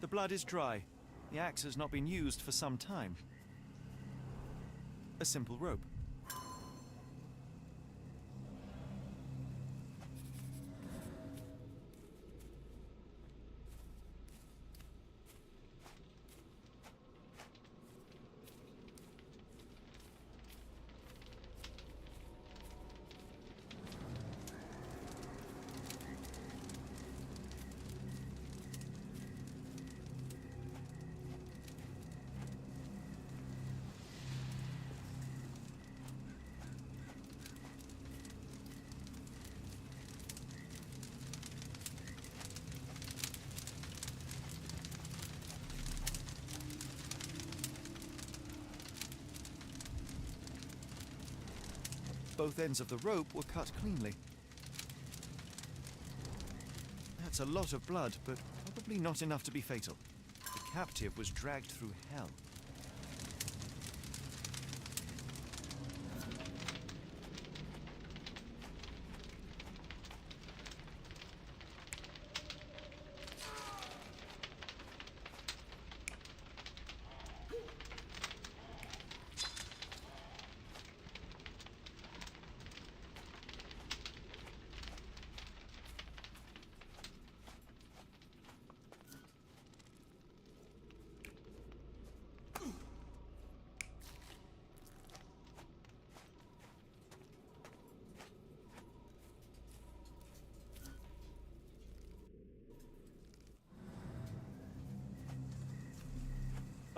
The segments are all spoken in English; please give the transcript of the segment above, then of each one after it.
blood is dry. The axe has not been used for some time. A simple rope. Both ends of the rope were cut cleanly. That's a lot of blood, but probably not enough to be fatal. The captive was dragged through hell.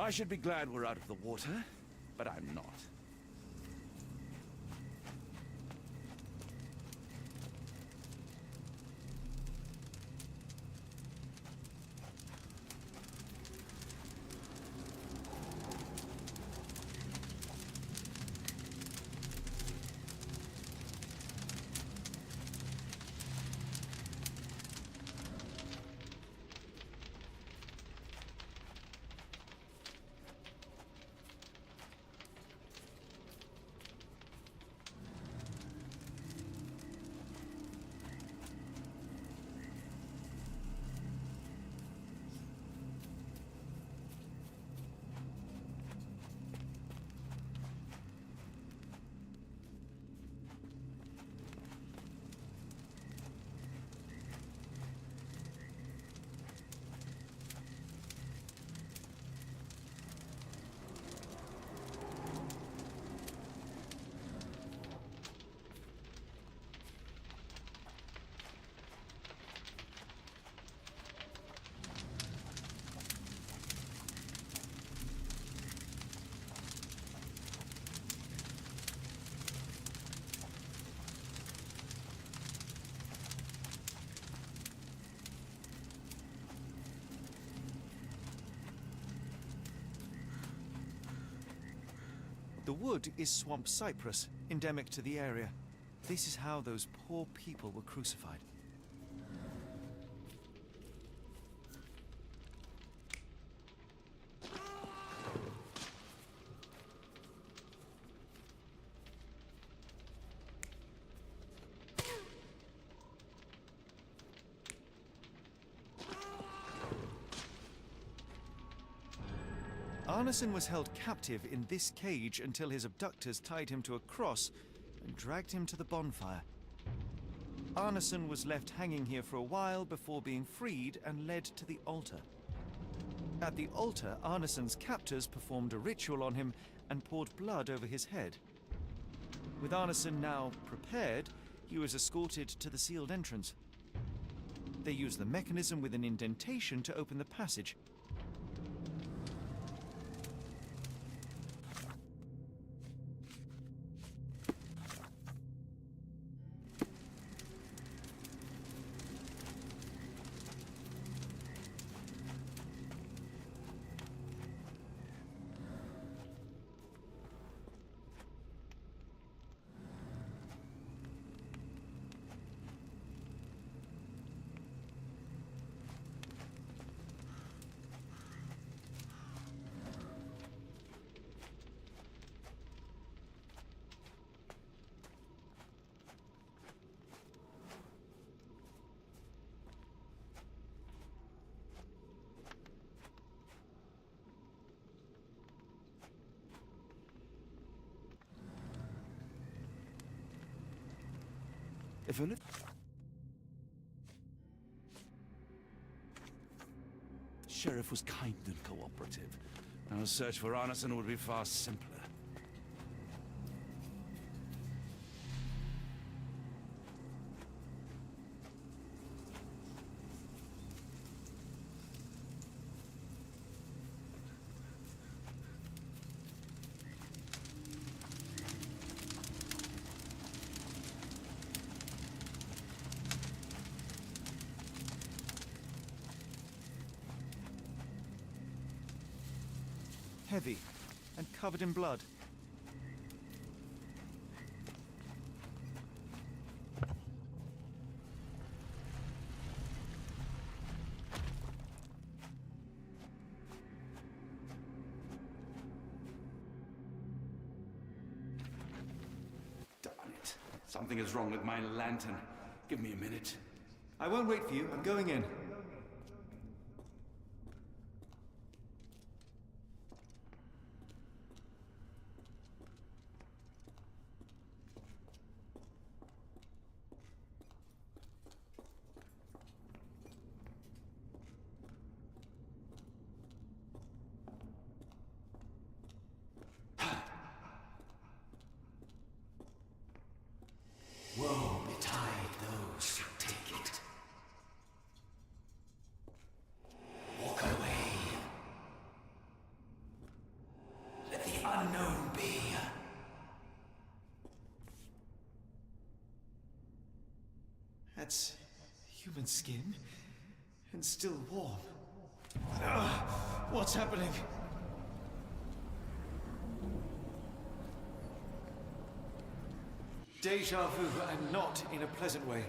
I should be glad we're out of the water, but I'm not. The wood is swamp cypress, endemic to the area. This is how those poor people were crucified. Arneson was held captive in this cage until his abductors tied him to a cross and dragged him to the bonfire. Arneson was left hanging here for a while before being freed and led to the altar. At the altar, Arneson's captors performed a ritual on him and poured blood over his head. With Arneson now prepared, he was escorted to the sealed entrance. They used the mechanism with an indentation to open the passage. If a sheriff was kind and cooperative, our search for Arneson would be far simpler. Heavy and covered in blood. Darn it. Something is wrong with my lantern. Give me a minute. I won't wait for you. I'm going in. Woe betide those who take it. Walk away. Let the unknown be. That's human skin and still warm. What's happening? Deja vu, and not in a pleasant way.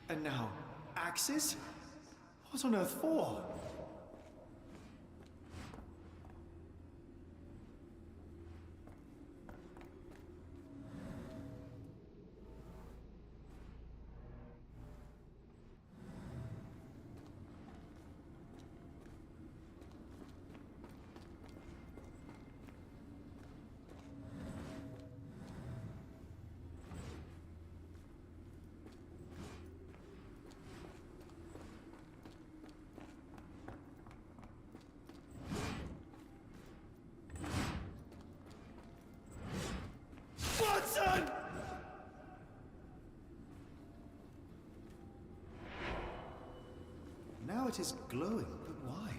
And now, axes? What on earth for? Watson! Now it is glowing, but why?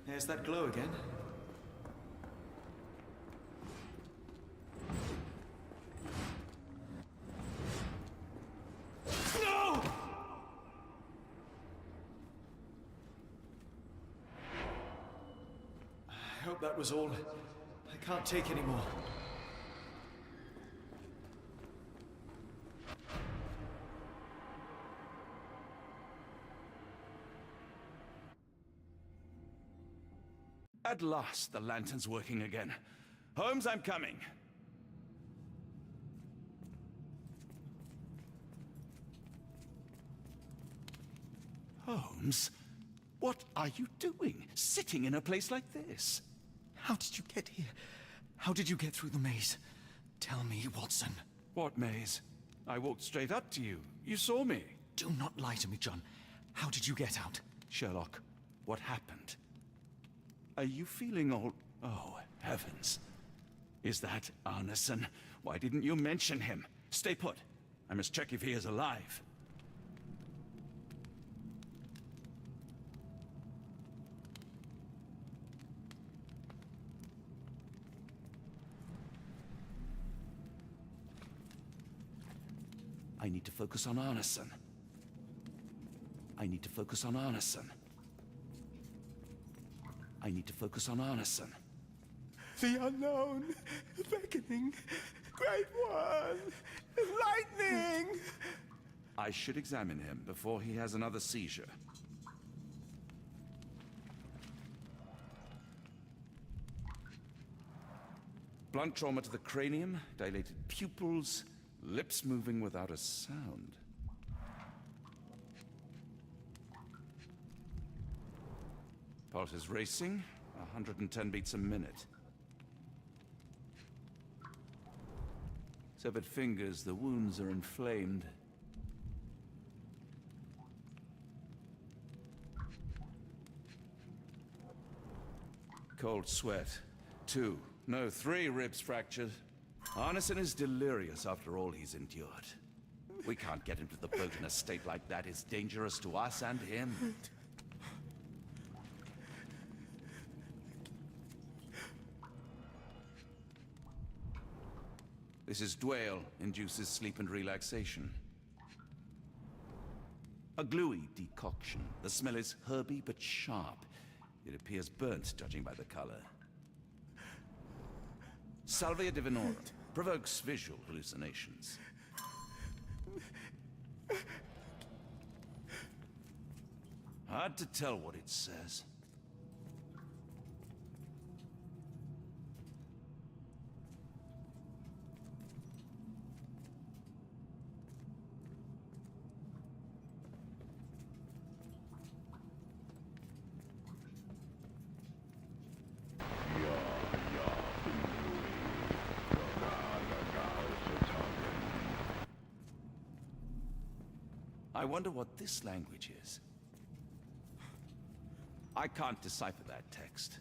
There's that glow again. No! I hope that was all. I can't take any more. At last, the lantern's working again. Holmes, I'm coming. Holmes, what are you doing, sitting in a place like this? How did you get here? How did you get through the maze? Tell me, Watson. What maze? I walked straight up to you. You saw me. Do not lie to me, John. How did you get out? Sherlock, what happened? Are you feeling all... Oh, heavens. Is that Arneson? Why didn't you mention him? Stay put. I must check if he is alive. I need to focus on Arneson. I need to focus on Arneson. I need to focus on Arneson. The unknown, beckoning, great one, lightning! I should examine him before he has another seizure. Blunt trauma to the cranium, dilated pupils, lips moving without a sound. Pulse is racing, 110 beats a minute. Severed fingers, the wounds are inflamed. Cold sweat. 2, no, 3 ribs fractured. Arneson is delirious after all he's endured. We can't get him to the boat in a state like that. It's dangerous to us and him. This is Dwale, induces sleep and relaxation. A gluey decoction. The smell is herby but sharp. It appears burnt, judging by the color. Salvia divinorum. Provokes visual hallucinations. Hard to tell what it says. I wonder what this language is. I can't decipher that text.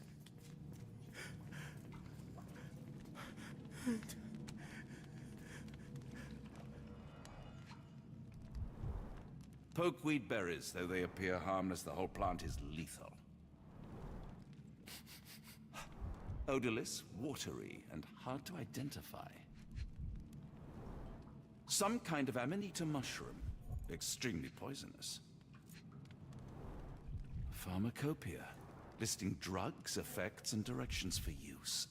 Pokeweed berries, though they appear harmless, the whole plant is lethal. Odorless, watery, and hard to identify. Some kind of amanita mushroom. Extremely poisonous. Pharmacopoeia, listing drugs, effects, and directions for use.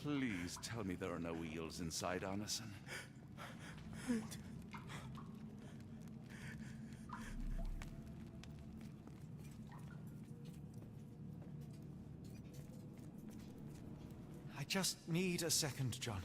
Please tell me there are no eels inside, Arneson. I just need a second, John.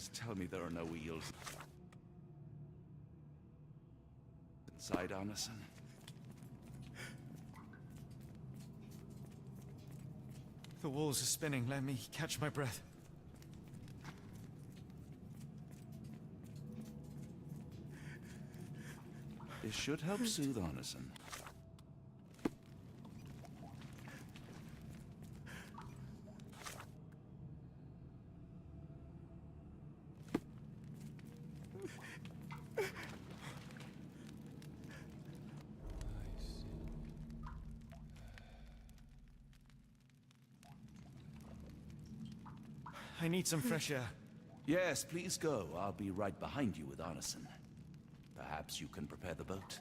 Please tell me there are no eels inside, Arneson. The walls are spinning. Let me catch my breath. This should help soothe Arneson. I need some fresh air. Yes, please go. I'll be right behind you with Arneson. Perhaps you can prepare the boat.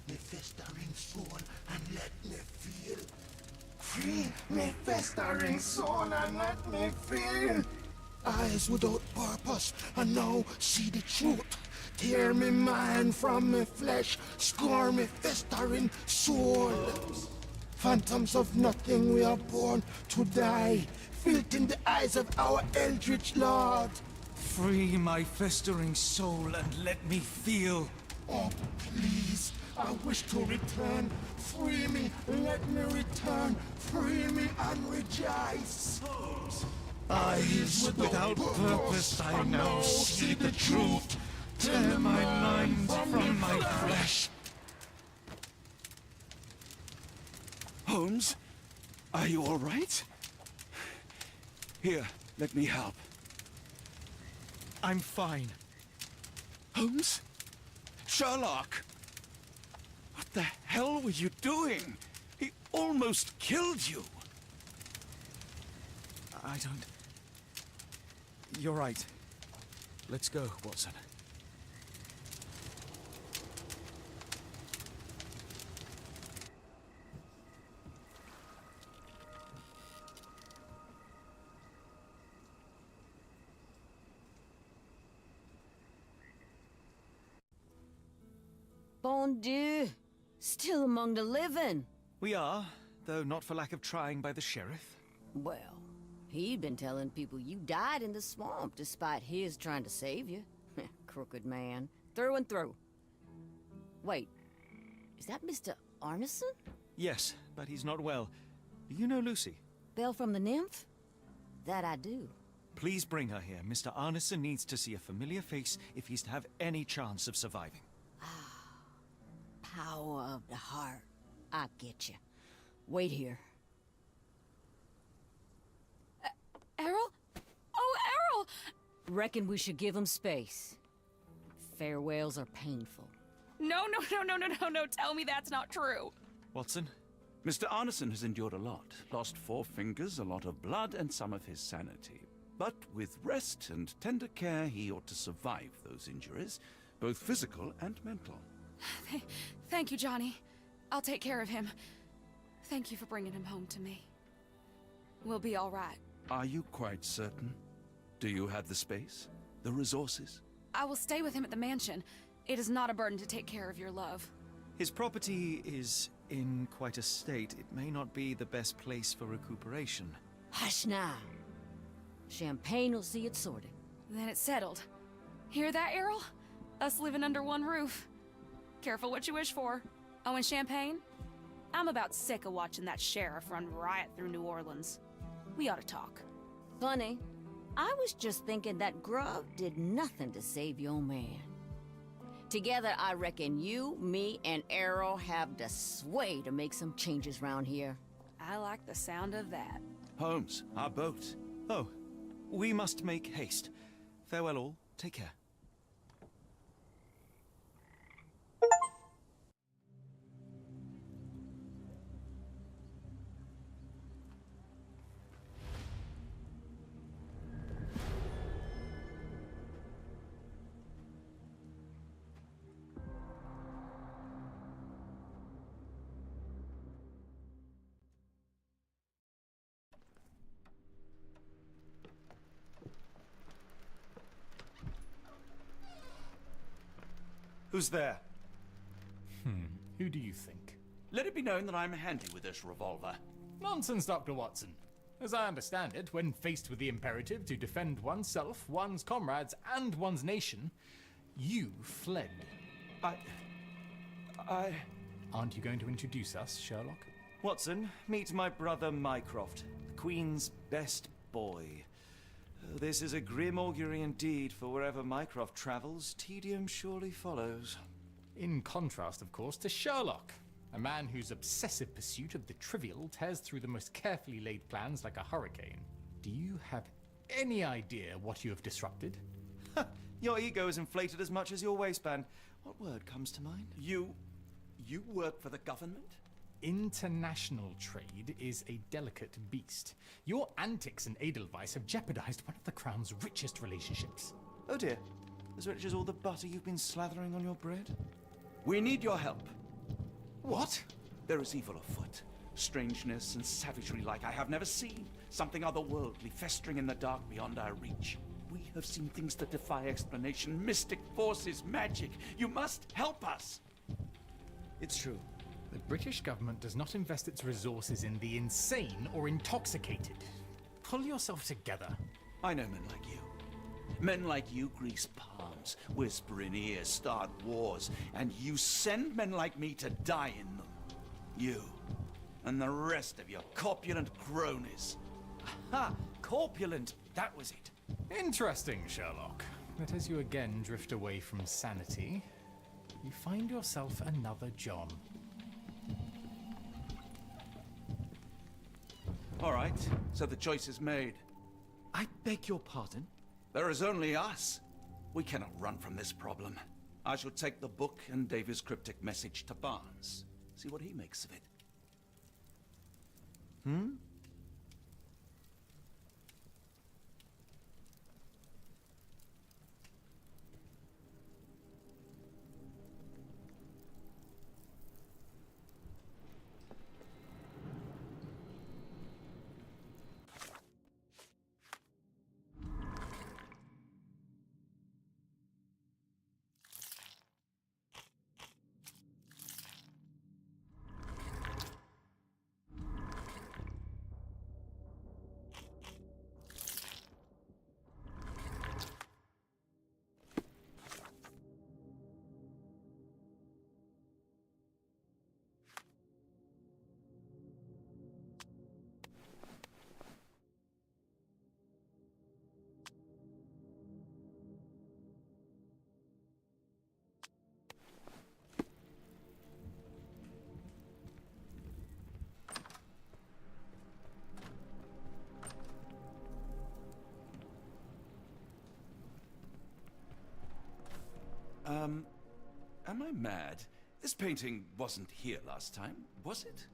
Me festering soul and let me feel. Free me festering soul and let me feel. Eyes without purpose and now see the truth. Tear me mind from me flesh, score me festering soul. Phantoms of nothing, we are born to die. Filth in the eyes of our eldritch lord. Free my festering soul and let me feel. Oh, please, I wish to return. Free me, let me return. Free me and rejoice. Eyes without purpose, I now see the truth. Tear my mind from my flesh. Holmes, are you all right? Here, let me help. I'm fine. Holmes? Sherlock! What the hell were you doing? He almost killed you. I don't... You're right. Let's go, Watson. Bon Dieu! Still among the living. We are, though not for lack of trying by the sheriff. Well, he'd been telling people you died in the swamp despite his trying to save you. Crooked man. Through and through. Wait, is that Mr. Arneson? Yes, but he's not well. Do you know Lucy? Belle from the nymph? That I do. Please bring her here. Mr. Arneson needs to see a familiar face if he's to have any chance of surviving. Power of the heart. I get you. Wait here. Errol? Oh, Errol! Reckon we should give him space. Farewells are painful. No. Tell me that's not true. Watson? Mr. Arneson has endured a lot. Lost 4 fingers, a lot of blood, and some of his sanity. But with rest and tender care, he ought to survive those injuries, both physical and mental. Thank you, Johnny. I'll take care of him. Thank you for bringing him home to me. We'll be all right. Are you quite certain? Do you have the space? The resources? I will stay with him at the mansion. It is not a burden to take care of your love. His property is in quite a state. It may not be the best place for recuperation. Hush now. Champagne will see it sorted. Then it's settled. Hear that, Errol? Us living under one roof. Careful what you wish for. Oh, and champagne? I'm about sick of watching that sheriff run riot through New Orleans. We ought to talk. Funny. I was just thinking that grub did nothing to save your man. Together, I reckon you, me, and Errol have the sway to make some changes round here. I like the sound of that. Holmes, our boat. Oh, we must make haste. Farewell all. Take care. Who's there? Who do you think? Let it be known that I'm handy with this revolver. Nonsense, Dr. Watson. As I understand it, when faced with the imperative to defend oneself, one's comrades, and one's nation, you fled. I... Aren't you going to introduce us, Sherlock? Watson, meet my brother Mycroft, the Queen's best boy. This is a grim augury indeed, for wherever Mycroft travels, tedium surely follows. In contrast, of course, to Sherlock, a man whose obsessive pursuit of the trivial tears through the most carefully laid plans like a hurricane. Do you have any idea what you have disrupted? Your ego is inflated as much as your waistband. What word comes to mind? You work for the government? International trade is a delicate beast. Your antics and Edelweiss have jeopardized one of the Crown's richest relationships. Oh dear. As rich as all the butter you've been slathering on your bread? We need your help. What? There is evil afoot. Strangeness and savagery like I have never seen. Something otherworldly festering in the dark beyond our reach. We have seen things that defy explanation. Mystic forces, magic. You must help us. It's true. The British government does not invest its resources in the insane or intoxicated. Pull yourself together. I know men like you. Men like you grease palms, whisper in ears, start wars, and you send men like me to die in them. You and the rest of your corpulent cronies. Ha! Corpulent! That was it. Interesting, Sherlock. That as you again drift away from sanity, you find yourself another John. All right, so the choice is made. I beg your pardon? There is only us. We cannot run from this problem. I shall take the book and Davy's cryptic message to Barnes. See what he makes of it. Am I mad? This painting wasn't here last time, was it?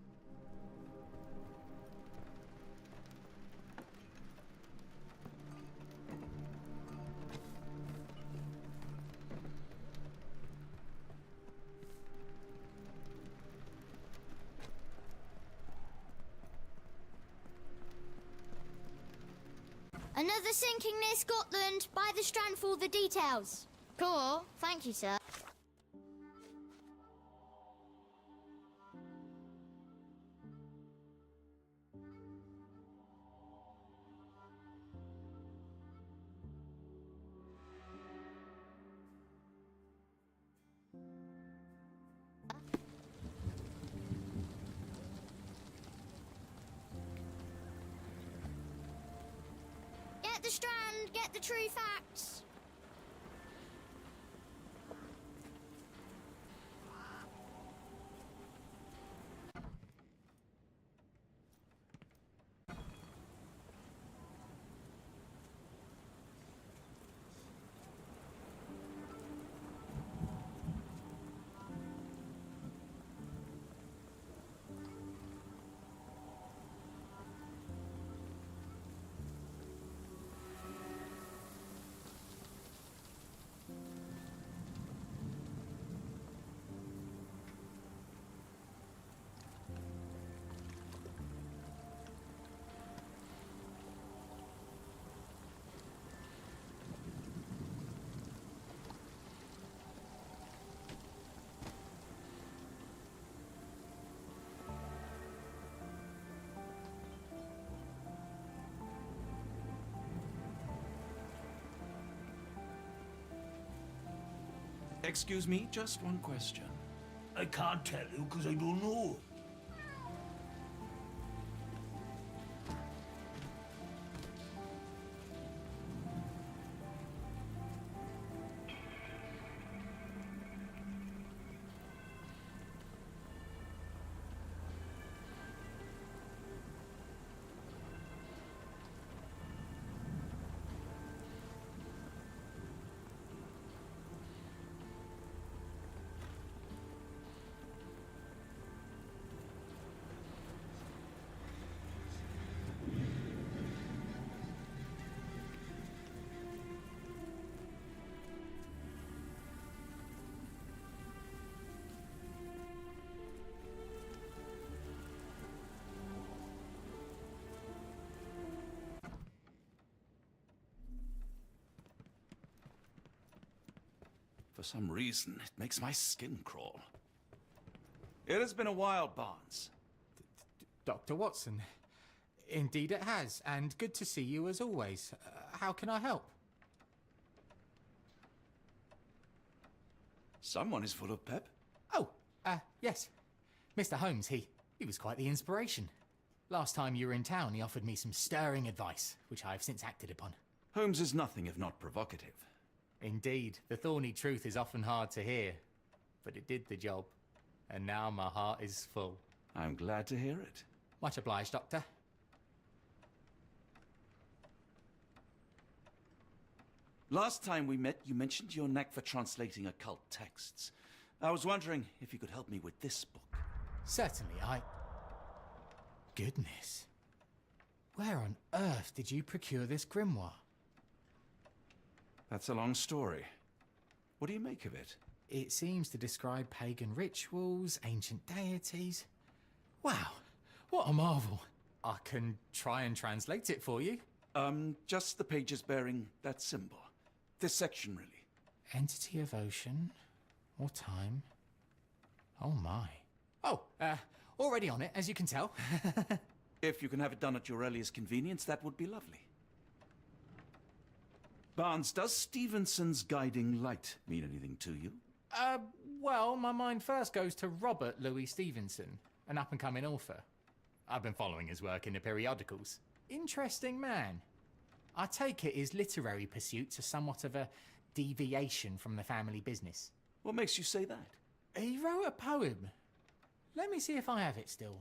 Another sinking near Scotland. By the Strand for all the details. Cool. Thank you, sir. Get the Strand. Get the true facts. Excuse me, just one question. I can't tell you because I don't know. For some reason, it makes my skin crawl. It has been a while, Barnes. Dr. Watson. Indeed it has, and good to see you as always. How can I help? Someone is full of pep. Oh, yes. Mr. Holmes, he was quite the inspiration. Last time you were in town, he offered me some stirring advice, which I have since acted upon. Holmes is nothing if not provocative. Indeed, the thorny truth is often hard to hear, but it did the job, and now my heart is full. I'm glad to hear it. Much obliged, Doctor. Last time we met, you mentioned your knack for translating occult texts. I was wondering if you could help me with this book. Certainly, Goodness. Where on earth did you procure this grimoire? That's a long story. What do you make of it? It seems to describe pagan rituals, ancient deities. Wow, what a marvel. I can try and translate it for you. Just the pages bearing that symbol. This section, really. Entity of ocean or time. Oh my. Oh, already on it, as you can tell. If you can have it done at your earliest convenience, that would be lovely. Barnes, does Stevenson's guiding light mean anything to you? Well, my mind first goes to Robert Louis Stevenson, an up-and-coming author. I've been following his work in the periodicals. Interesting man. I take it his literary pursuits are somewhat of a deviation from the family business. What makes you say that? He wrote a poem. Let me see if I have it still.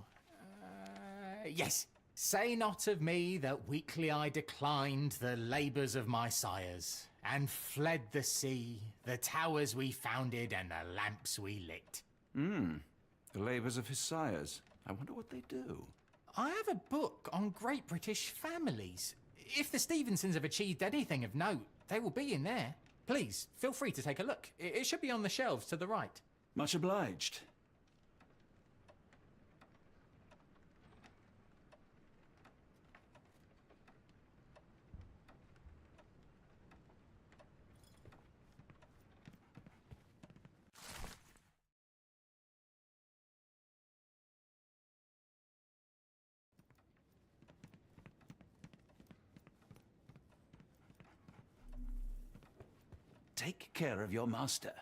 Yes. Say not of me that weakly I declined the labours of my sires, and fled the sea, the towers we founded, and the lamps we lit. The labours of his sires. I wonder what they do. I have a book on great British families. If the Stevensons have achieved anything of note, they will be in there. Please, feel free to take a look. It should be on the shelves to the right. Much obliged. Take care of your master.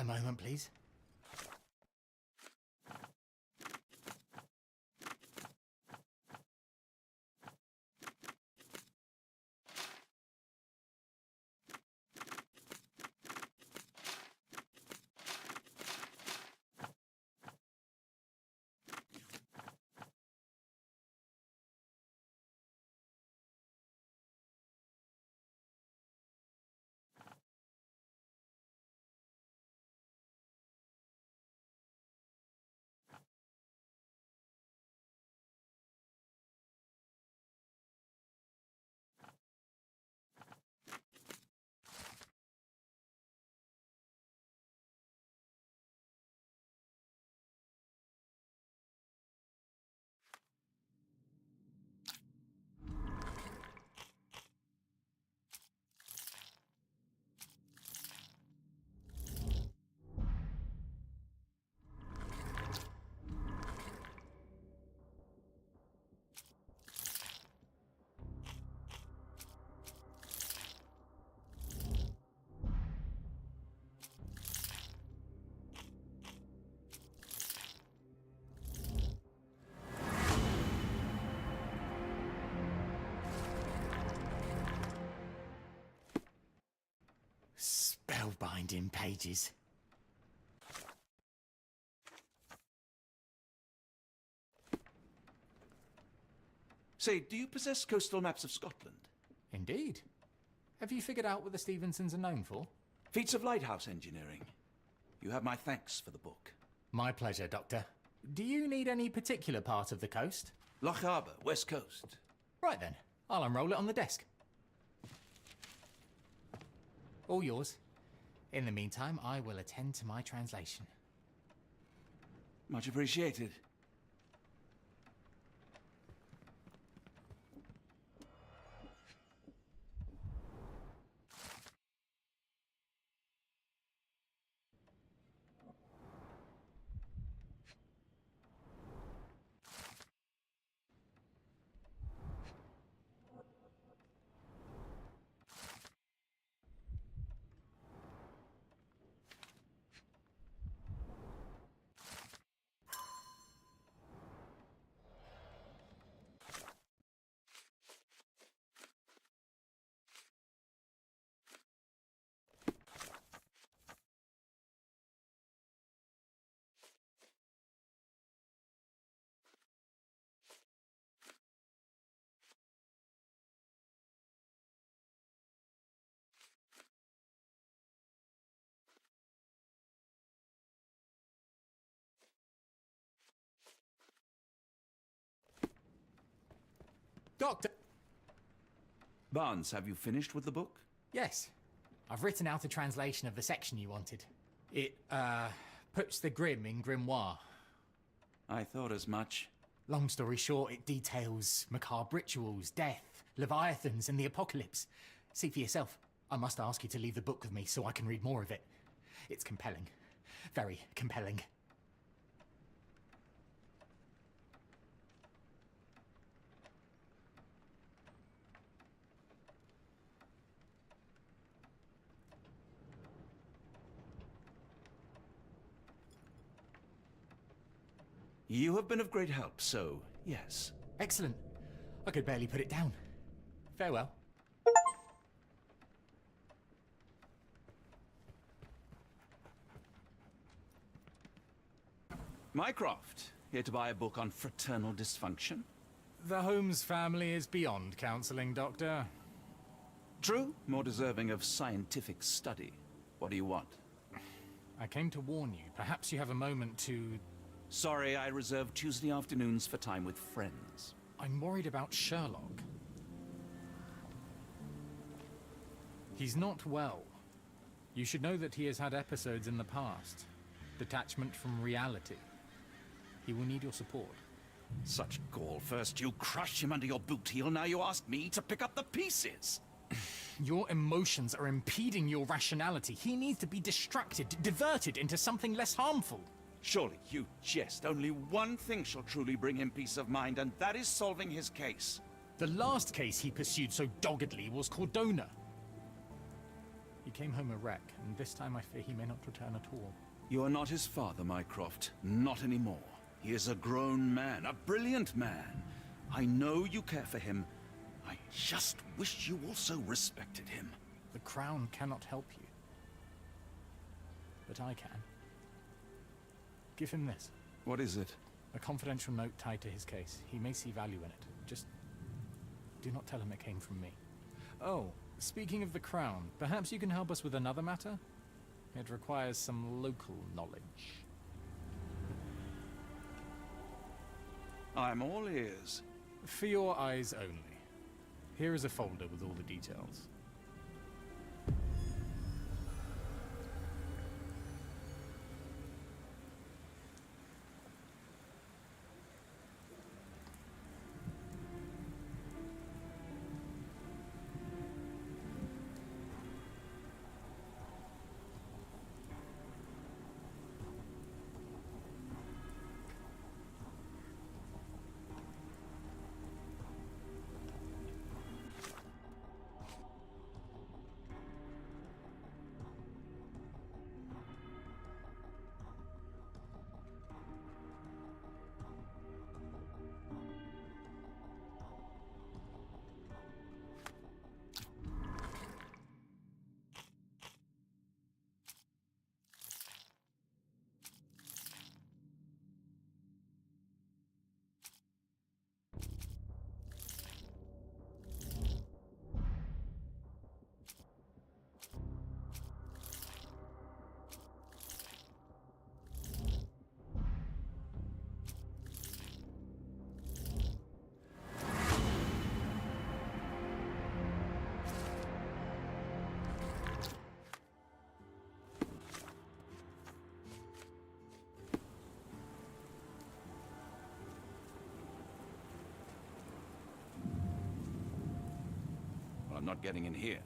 moment, please. Spellbinding pages. Say, do you possess coastal maps of Scotland? Indeed. Have you figured out what the Stevensons are known for? Feats of lighthouse engineering. You have my thanks for the book. My pleasure, Doctor. Do you need any particular part of the coast? Loch Harbour, West Coast. Right then, I'll unroll it on the desk. All yours. In the meantime, I will attend to my translation. Much appreciated. Doctor! Barnes, have you finished with the book? Yes. I've written out a translation of the section you wanted. It, puts the grim in grimoire. I thought as much. Long story short, it details macabre rituals, death, leviathans, and the apocalypse. See for yourself. I must ask you to leave the book with me so I can read more of it. It's compelling. Very compelling. You have been of great help, so yes. Excellent. I could barely put it down. Farewell. Mycroft, here to buy a book on fraternal dysfunction. The Holmes family is beyond counselling, Doctor. True, more deserving of scientific study. What do you want? I came to warn you. Perhaps you have a moment to... Sorry, I reserve Tuesday afternoons for time with friends. I'm worried about Sherlock. He's not well. You should know that he has had episodes in the past. Detachment from reality. He will need your support. Such gall. First you crush him under your boot heel, now you ask me to pick up the pieces. Your emotions are impeding your rationality. He needs to be distracted, diverted into something less harmful. Surely you jest. Only one thing shall truly bring him peace of mind, and that is solving his case. The last case he pursued so doggedly was Cordona. He came home a wreck, and this time I fear he may not return at all. You are not his father, Mycroft. Not anymore. He is a grown man, a brilliant man. I know you care for him. I just wish you also respected him. The Crown cannot help you. But I can. Give him this. What is it? A confidential note tied to his case. He may see value in it. Just do not tell him it came from me. Oh, speaking of the Crown, perhaps you can help us with another matter? It requires some local knowledge. I'm all ears. For your eyes only. Here is a folder with all the details. I'm not getting in here.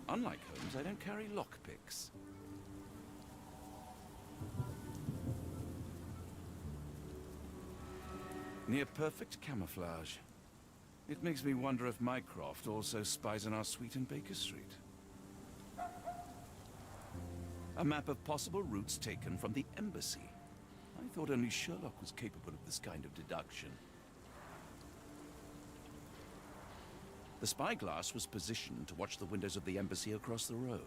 Unlike Holmes, I don't carry lockpicks. Near perfect camouflage. It makes me wonder if Mycroft also spies on our suite in Baker Street. A map of possible routes taken from the embassy. I thought only Sherlock was capable of this kind of deduction. The spyglass was positioned to watch the windows of the embassy across the road.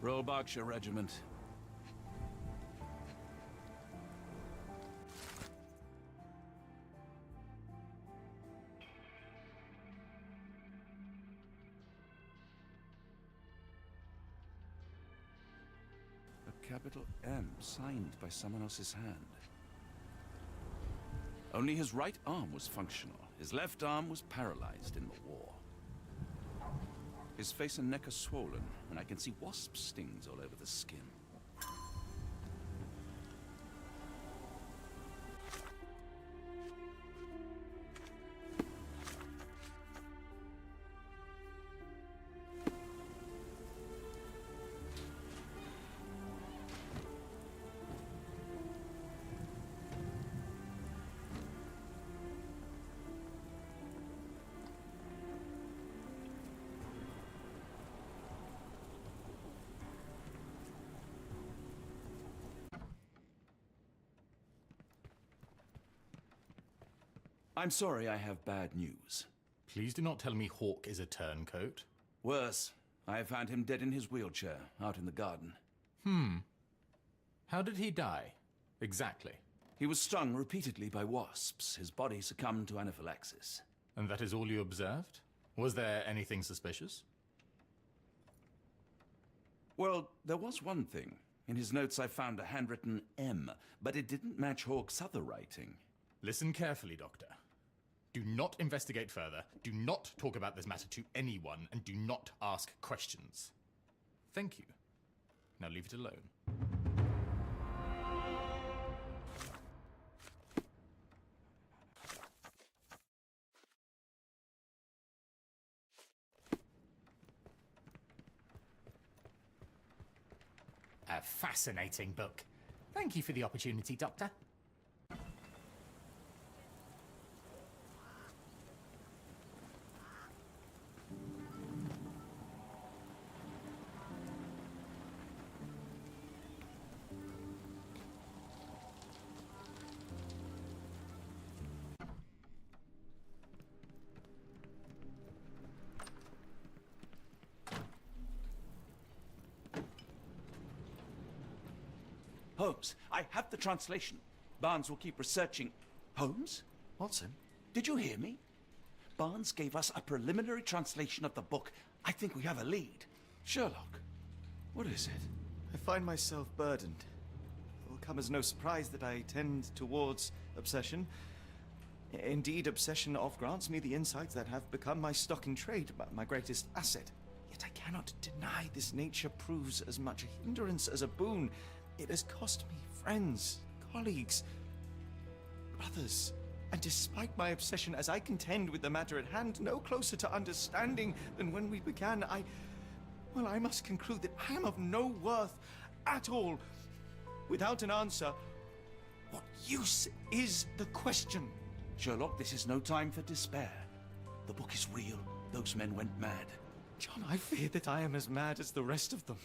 Royal Berkshire Regiment. A capital M signed by someone else's hand. Only his right arm was functional. His left arm was paralyzed in the war. His face and neck are swollen, and I can see wasp stings all over the skin. I'm sorry, I have bad news. Please do not tell me Hawk is a turncoat. Worse, I found him dead in his wheelchair, out in the garden. How did he die? Exactly. He was stung repeatedly by wasps. His body succumbed to anaphylaxis. And that is all you observed? Was there anything suspicious? Well, there was one thing. In his notes I found a handwritten M, but it didn't match Hawk's other writing. Listen carefully, Doctor. Do not investigate further, do not talk about this matter to anyone, and do not ask questions. Thank you. Now leave it alone. A fascinating book. Thank you for the opportunity, Doctor. Holmes, I have the translation. Barnes will keep researching. Holmes? Watson? Did you hear me? Barnes gave us a preliminary translation of the book. I think we have a lead. Sherlock, what is it? I find myself burdened. It will come as no surprise that I tend towards obsession. Indeed, obsession oft grants me the insights that have become my stock in trade, my greatest asset. Yet I cannot deny this nature proves as much a hindrance as a boon. It has cost me friends, colleagues, brothers. And despite my obsession as I contend with the matter at hand, no closer to understanding than when we began, I must conclude that I am of no worth at all. Without an answer, what use is the question? Sherlock, this is no time for despair. The book is real. Those men went mad. John, I fear that I am as mad as the rest of them.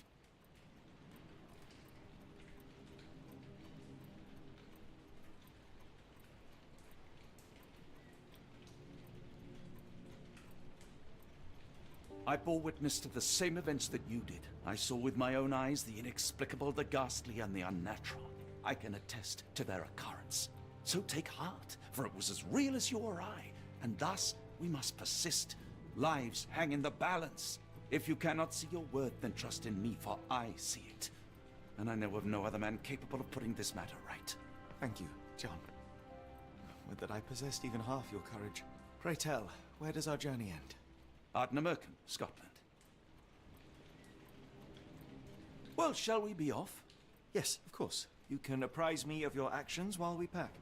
I bore witness to the same events that you did. I saw with my own eyes the inexplicable, the ghastly, and the unnatural. I can attest to their occurrence. So take heart, for it was as real as you or I, and thus we must persist. Lives hang in the balance. If you cannot see your worth, then trust in me, for I see it. And I know of no other man capable of putting this matter right. Thank you, John. Would that I possessed even half your courage. Pray tell, where does our journey end? Ardnamurchan, Scotland. Well, shall we be off? Yes, of course. You can apprise me of your actions while we pack.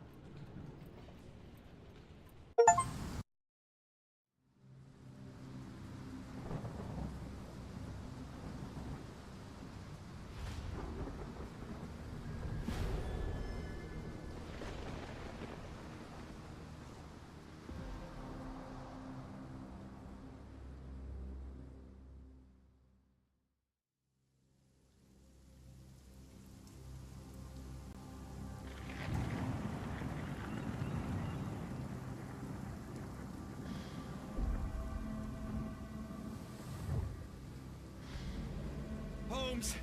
Holmes,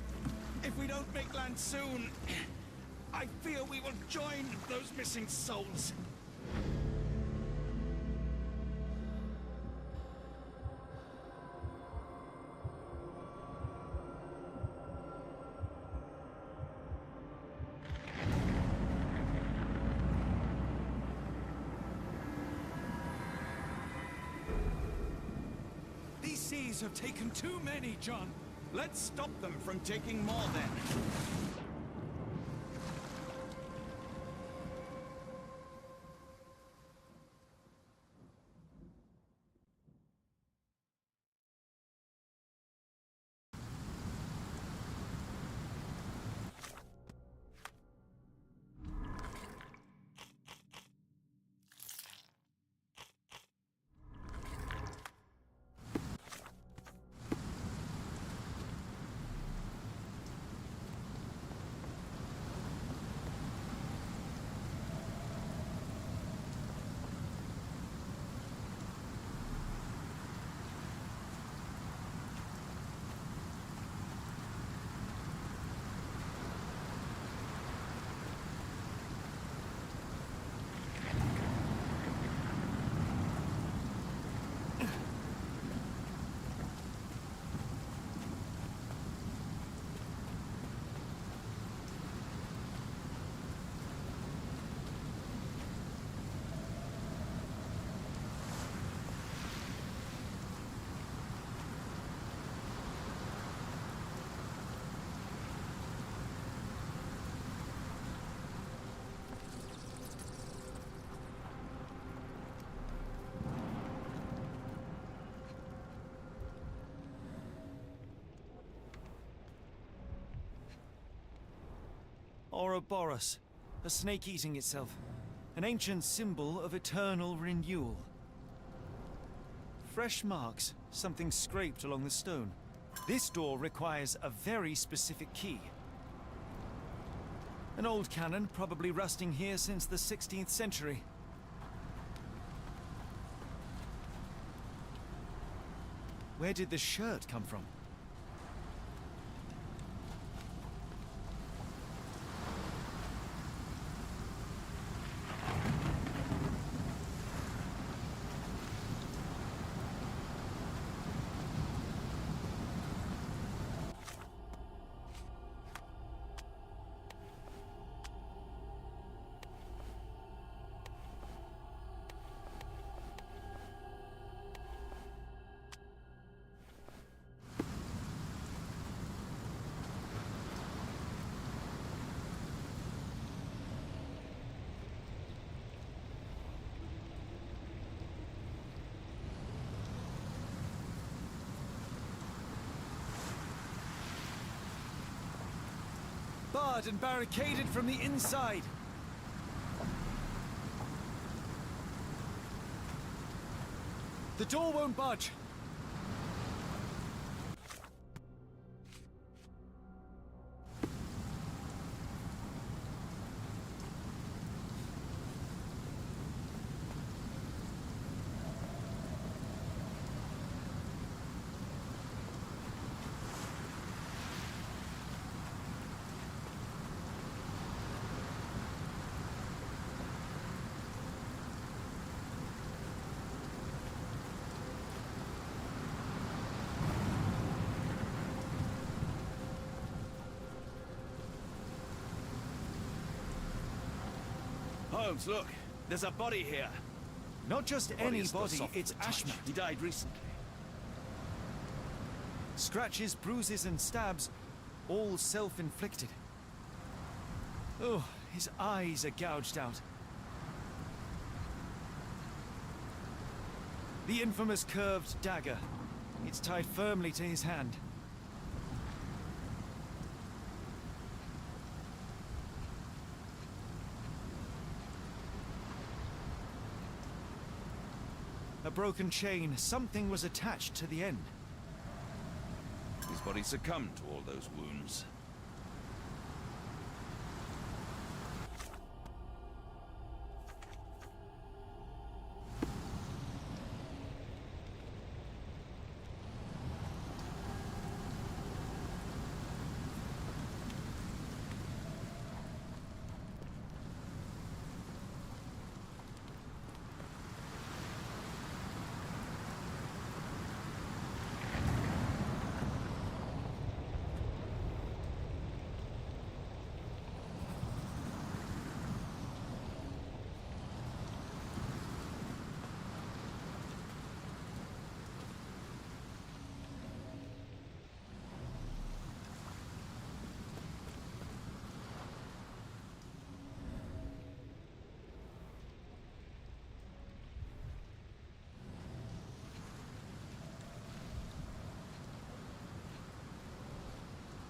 if we don't make land soon, I fear we will join those missing souls. These seas have taken too many, John. Let's stop them from taking more then. Ouroboros, a snake eating itself. An ancient symbol of eternal renewal. Fresh marks, something scraped along the stone. This door requires a very specific key. An old cannon, probably rusting here since the 16th century. Where did the shirt come from? Barred and barricaded from the inside. The door won't budge. Holmes, look. There's a body here. Not just any body, it's Ashmat. He died recently. Scratches, bruises, and stabs, all self-inflicted. Oh, his eyes are gouged out. The infamous curved dagger. It's tied firmly to his hand. A broken chain. Something was attached to the end. His body succumbed to all those wounds.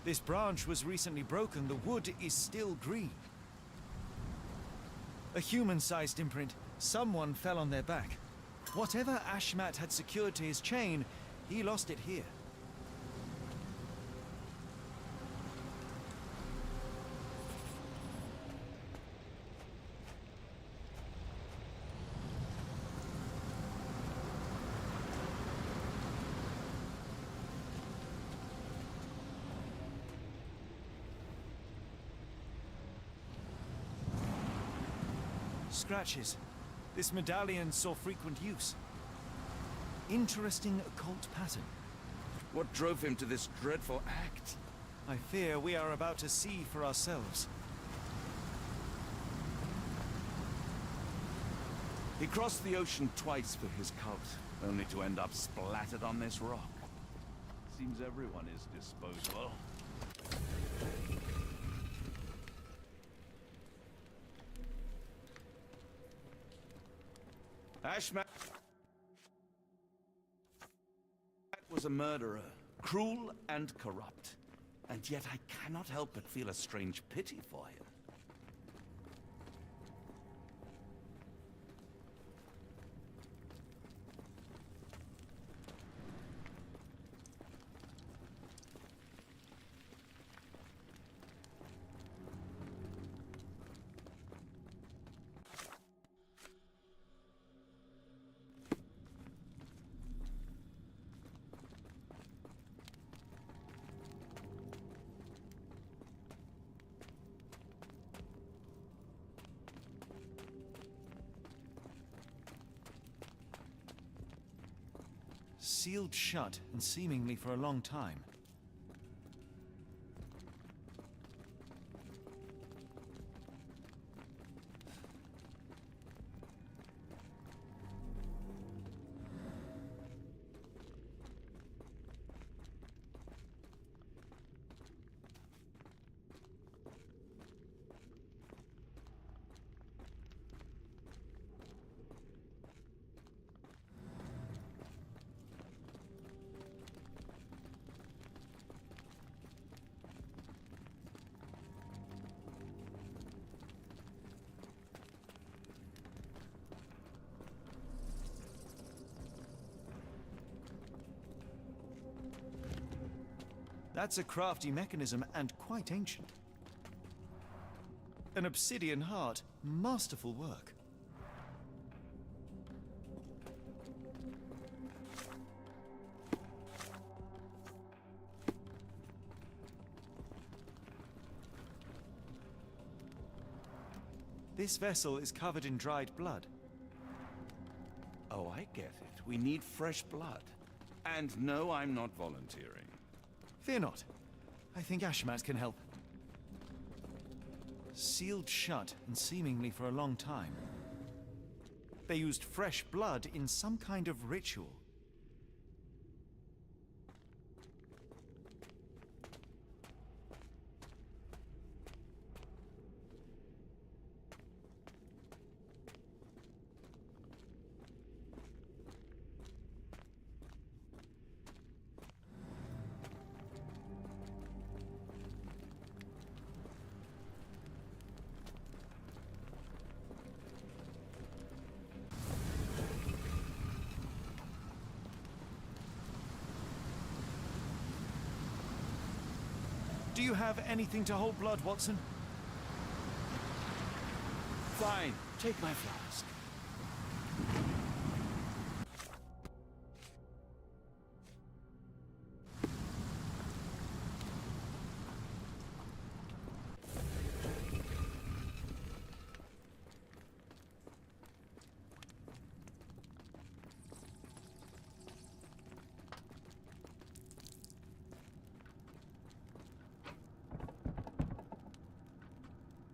This branch was recently broken. The wood is still green. A human-sized imprint. Someone fell on their back. Whatever Ashmat had secured to his chain, he lost it here. Scratches. This medallion saw frequent use. Interesting occult pattern. What drove him to this dreadful act? I fear we are about to see for ourselves. He crossed the ocean twice for his cult, only to end up splattered on this rock. Seems everyone is disposable. Ashmat was a murderer, cruel and corrupt. And yet I cannot help but feel a strange pity for him. Sealed shut, and seemingly for a long time. That's a crafty mechanism and quite ancient. An obsidian heart. Masterful work. This vessel is covered in dried blood. Oh, I get it. We need fresh blood. And no, I'm not volunteering. Fear not. I think Ashmat can help. Sealed shut, and seemingly for a long time. They used fresh blood in some kind of ritual. Do you have anything to hold blood, Watson? Fine. Take my flask.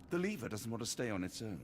The lever doesn't want to stay on its own.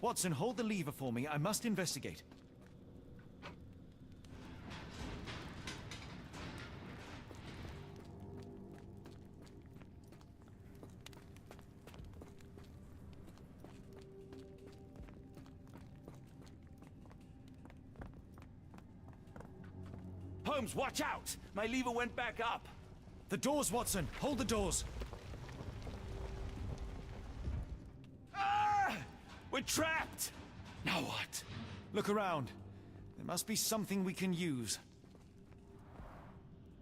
Watson, hold the lever for me. I must investigate. Holmes, watch out! My lever went back up. The doors, Watson. Hold the doors. We're trapped! Now what? Look around. There must be something we can use.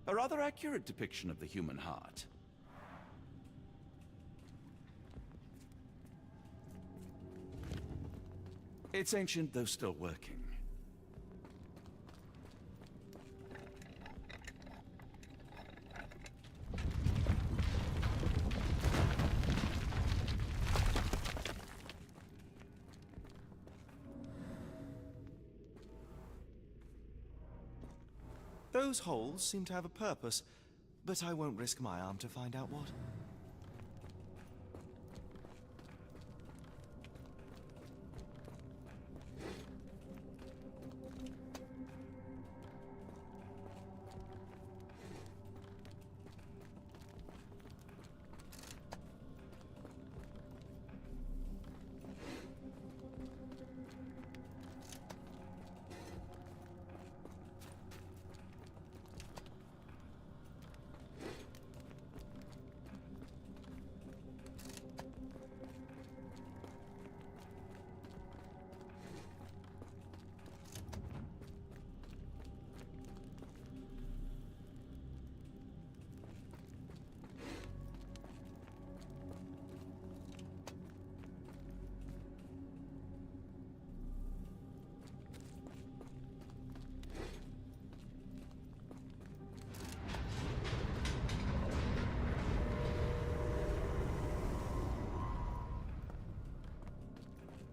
A rather accurate depiction of the human heart. It's ancient, though still working. Those holes seem to have a purpose, but I won't risk my arm to find out what.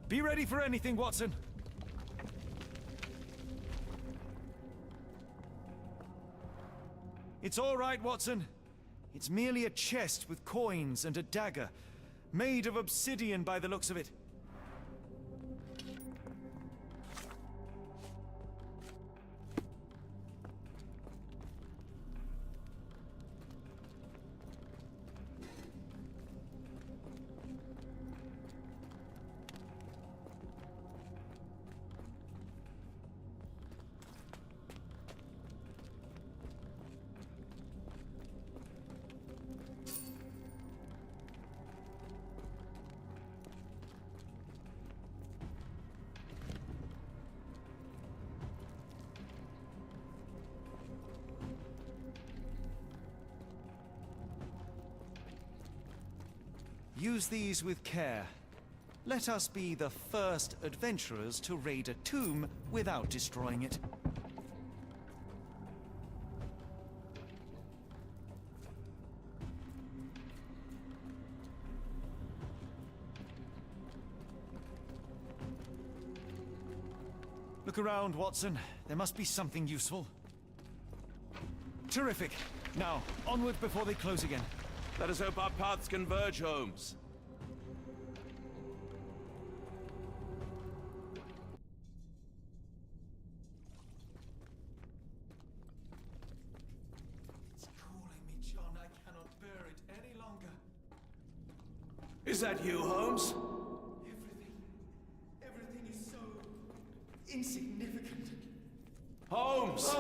Be ready for anything, Watson. It's all right, Watson. It's merely a chest with coins and a dagger, made of obsidian by the looks of it. Use these with care. Let us be the first adventurers to raid a tomb without destroying it. Look around, Watson. There must be something useful. Terrific. Now, onward before they close again. Let us hope our paths converge, Holmes. It's calling me, John. I cannot bear it any longer. Is that you, Holmes? Everything is so insignificant. Holmes!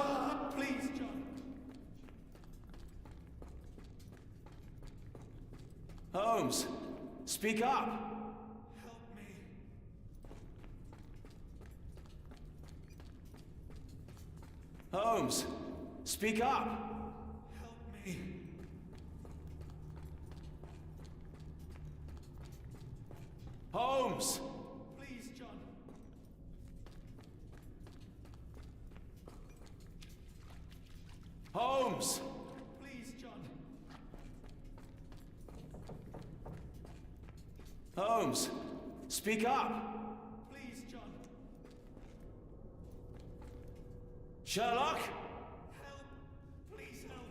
Please, John. Holmes! Speak up! Help me. Holmes! Speak up! Help me. Holmes! Please, John. Holmes! Please, John. Holmes! Speak up! Please, John. Sherlock? Help. Please help.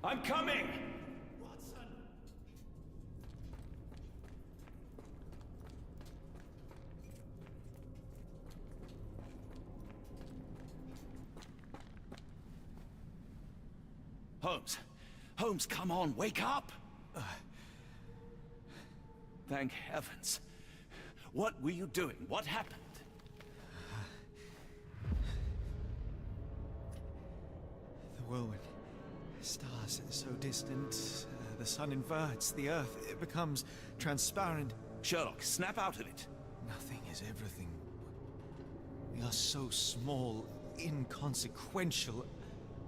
I'm coming! Watson. Holmes! Holmes, come on, wake up! Thank heavens. What were you doing? What happened? The whirlwind. Stars so distant. The sun inverts. The earth, it becomes transparent. Sherlock, snap out of it. Nothing is everything. We are so small, inconsequential.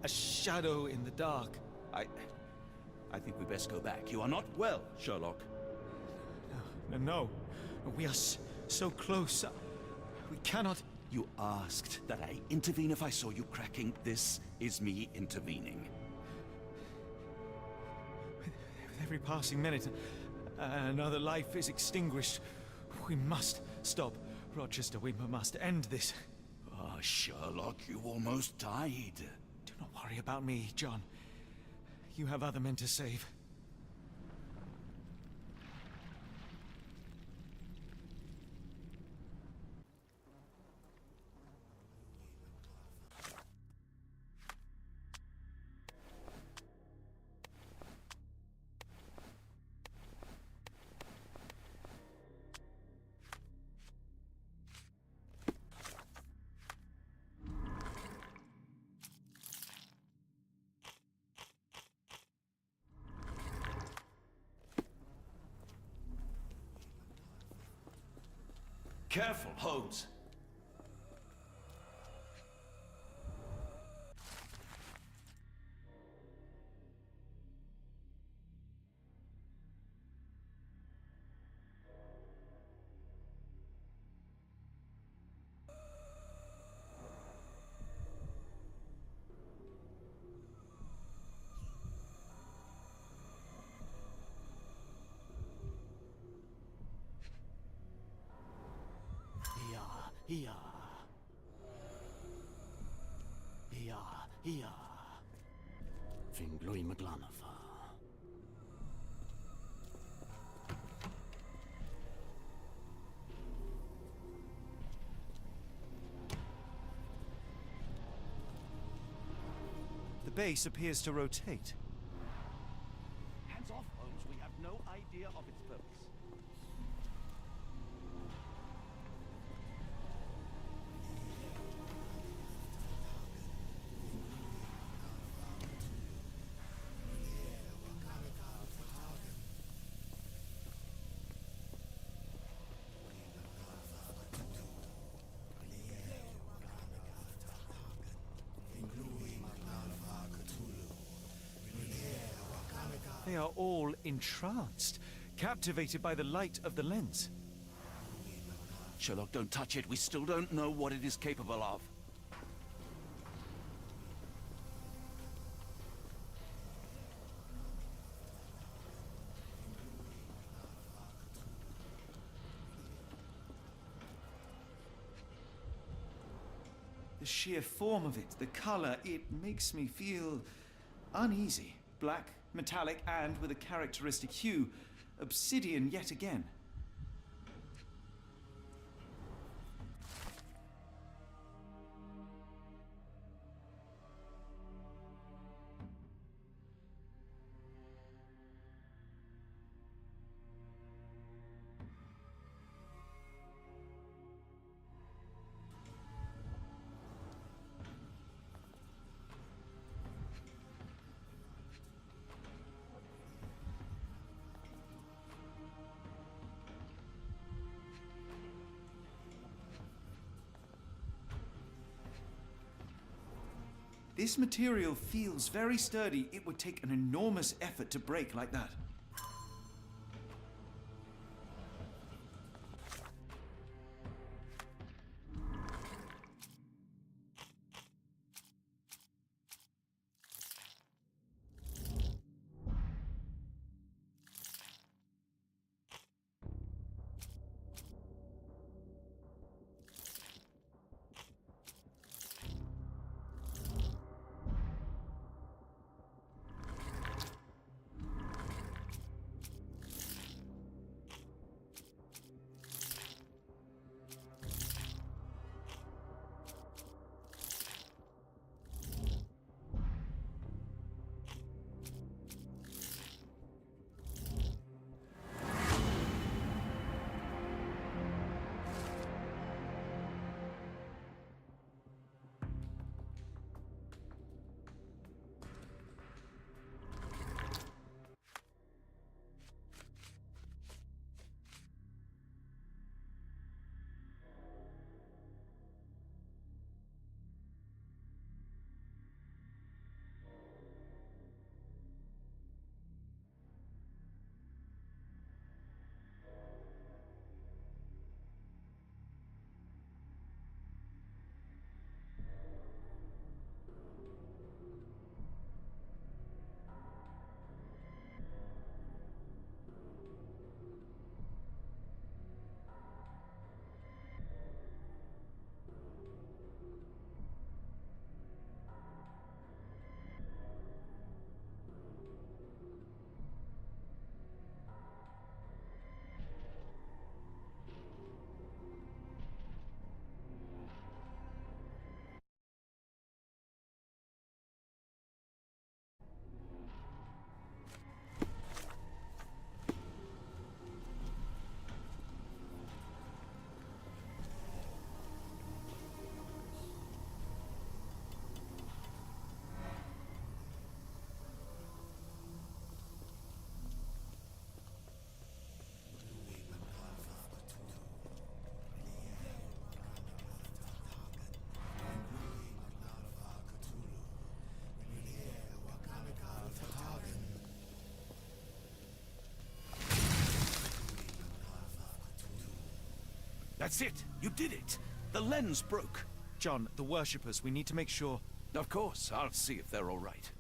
A shadow in the dark. I think we best go back. You are not well, Sherlock. No. We are so close. We cannot... You asked that I intervene if I saw you cracking. This is me intervening. With every passing minute, Another life is extinguished. We must stop, Rochester. We must end this. Ah, Sherlock, you almost died. Do not worry about me, John. You have other men to save. Careful, Holmes. Here. Here. Fingloi Maglanafa. The base appears to rotate. Hands off, Holmes. We have no idea of its purpose. They are all entranced, captivated by the light of the lens. Sherlock, don't touch it. We still don't know what it is capable of. The sheer form of it, the color, it makes me feel uneasy. Black, metallic, and with a characteristic hue. Obsidian yet again. This material feels very sturdy. It would take an enormous effort to break like that. That's it! You did it! The lens broke! John, the worshippers, we need to make sure. Of course, I'll see if they're all right.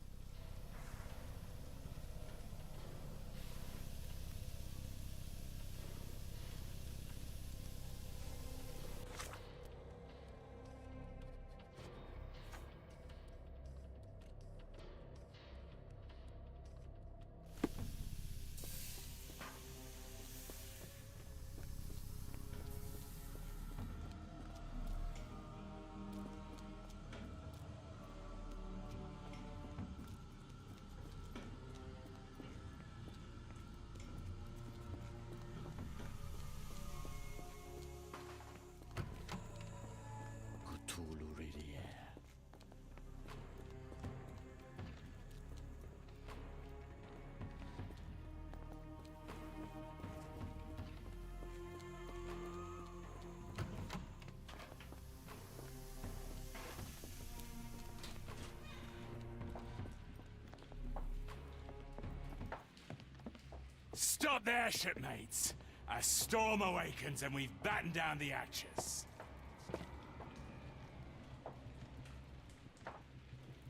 Stop there, shipmates! A storm awakens and we've battened down the hatches.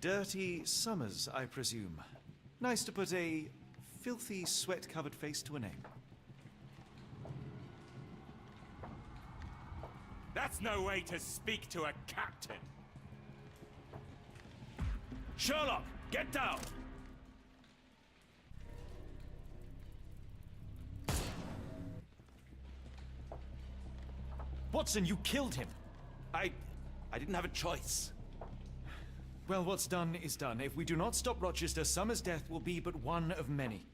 Dirty Summers, I presume. Nice to put a filthy, sweat-covered face to a name. That's no way to speak to a captain. Sherlock, get down! Watson, you killed him! I didn't have a choice. Well, what's done is done. If we do not stop Rochester, Summers' death will be but one of many.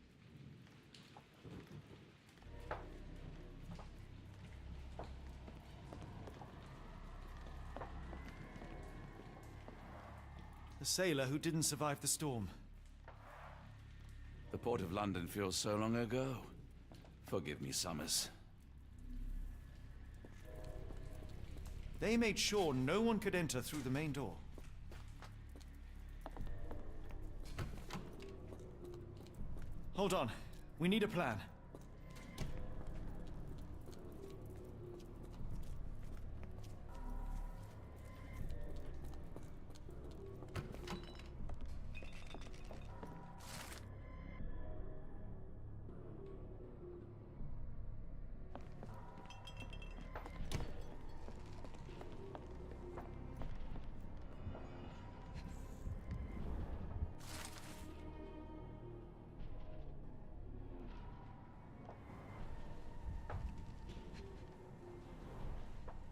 The sailor who didn't survive the storm. The port of London feels so long ago. Forgive me, Summers. They made sure no one could enter through the main door. Hold on. We need a plan.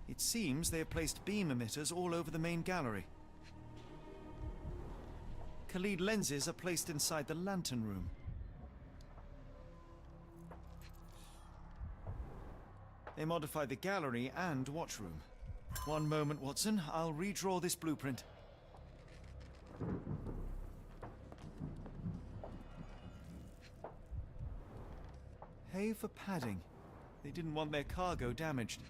It seems they have placed beam emitters all over the main gallery. Khalid lenses are placed inside the lantern room. They modify the gallery and watchroom. One moment, Watson. I'll redraw this blueprint. Hay for padding. They didn't want their cargo damaged.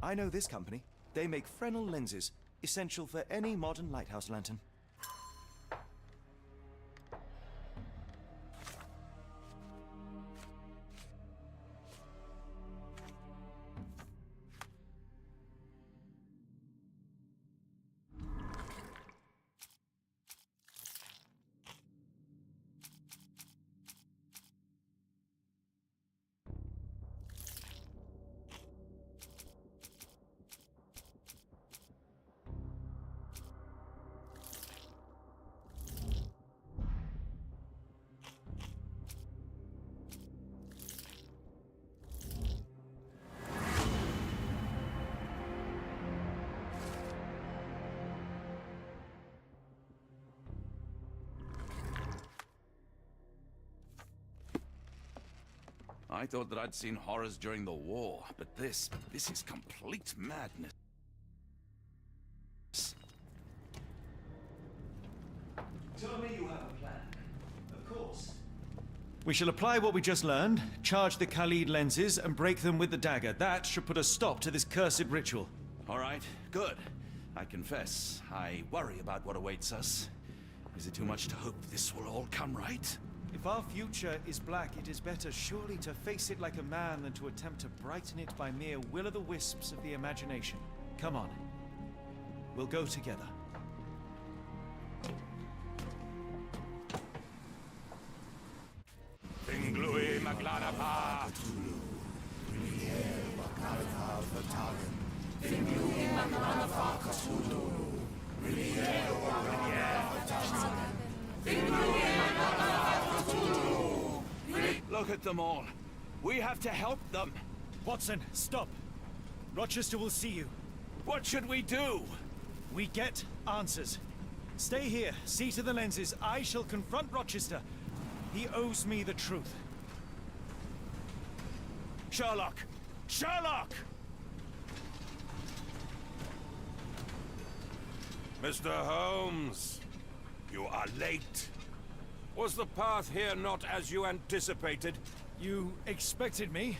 I know this company. They make Fresnel lenses, essential for any modern lighthouse lantern. I thought that I'd seen horrors during the war, but this is complete madness. Tell me you have a plan. Of course. We shall apply what we just learned, charge the Khalid lenses, and break them with the dagger. That should put a stop to this cursed ritual. All right, good. I confess, I worry about what awaits us. Is it too much to hope this will all come right? If our future is black, it is better surely to face it like a man than to attempt to brighten it by mere will-o'-the-wisps of the imagination. Come on. We'll go together. Finglui Maglanapa. Look at them all. We have to help them. Watson, stop. Rochester will see you. What should we do? We get answers. Stay here, see to the lenses. I shall confront Rochester. He owes me the truth. Sherlock! Sherlock! Mr. Holmes, you are late. Was the path here not as you anticipated? You expected me?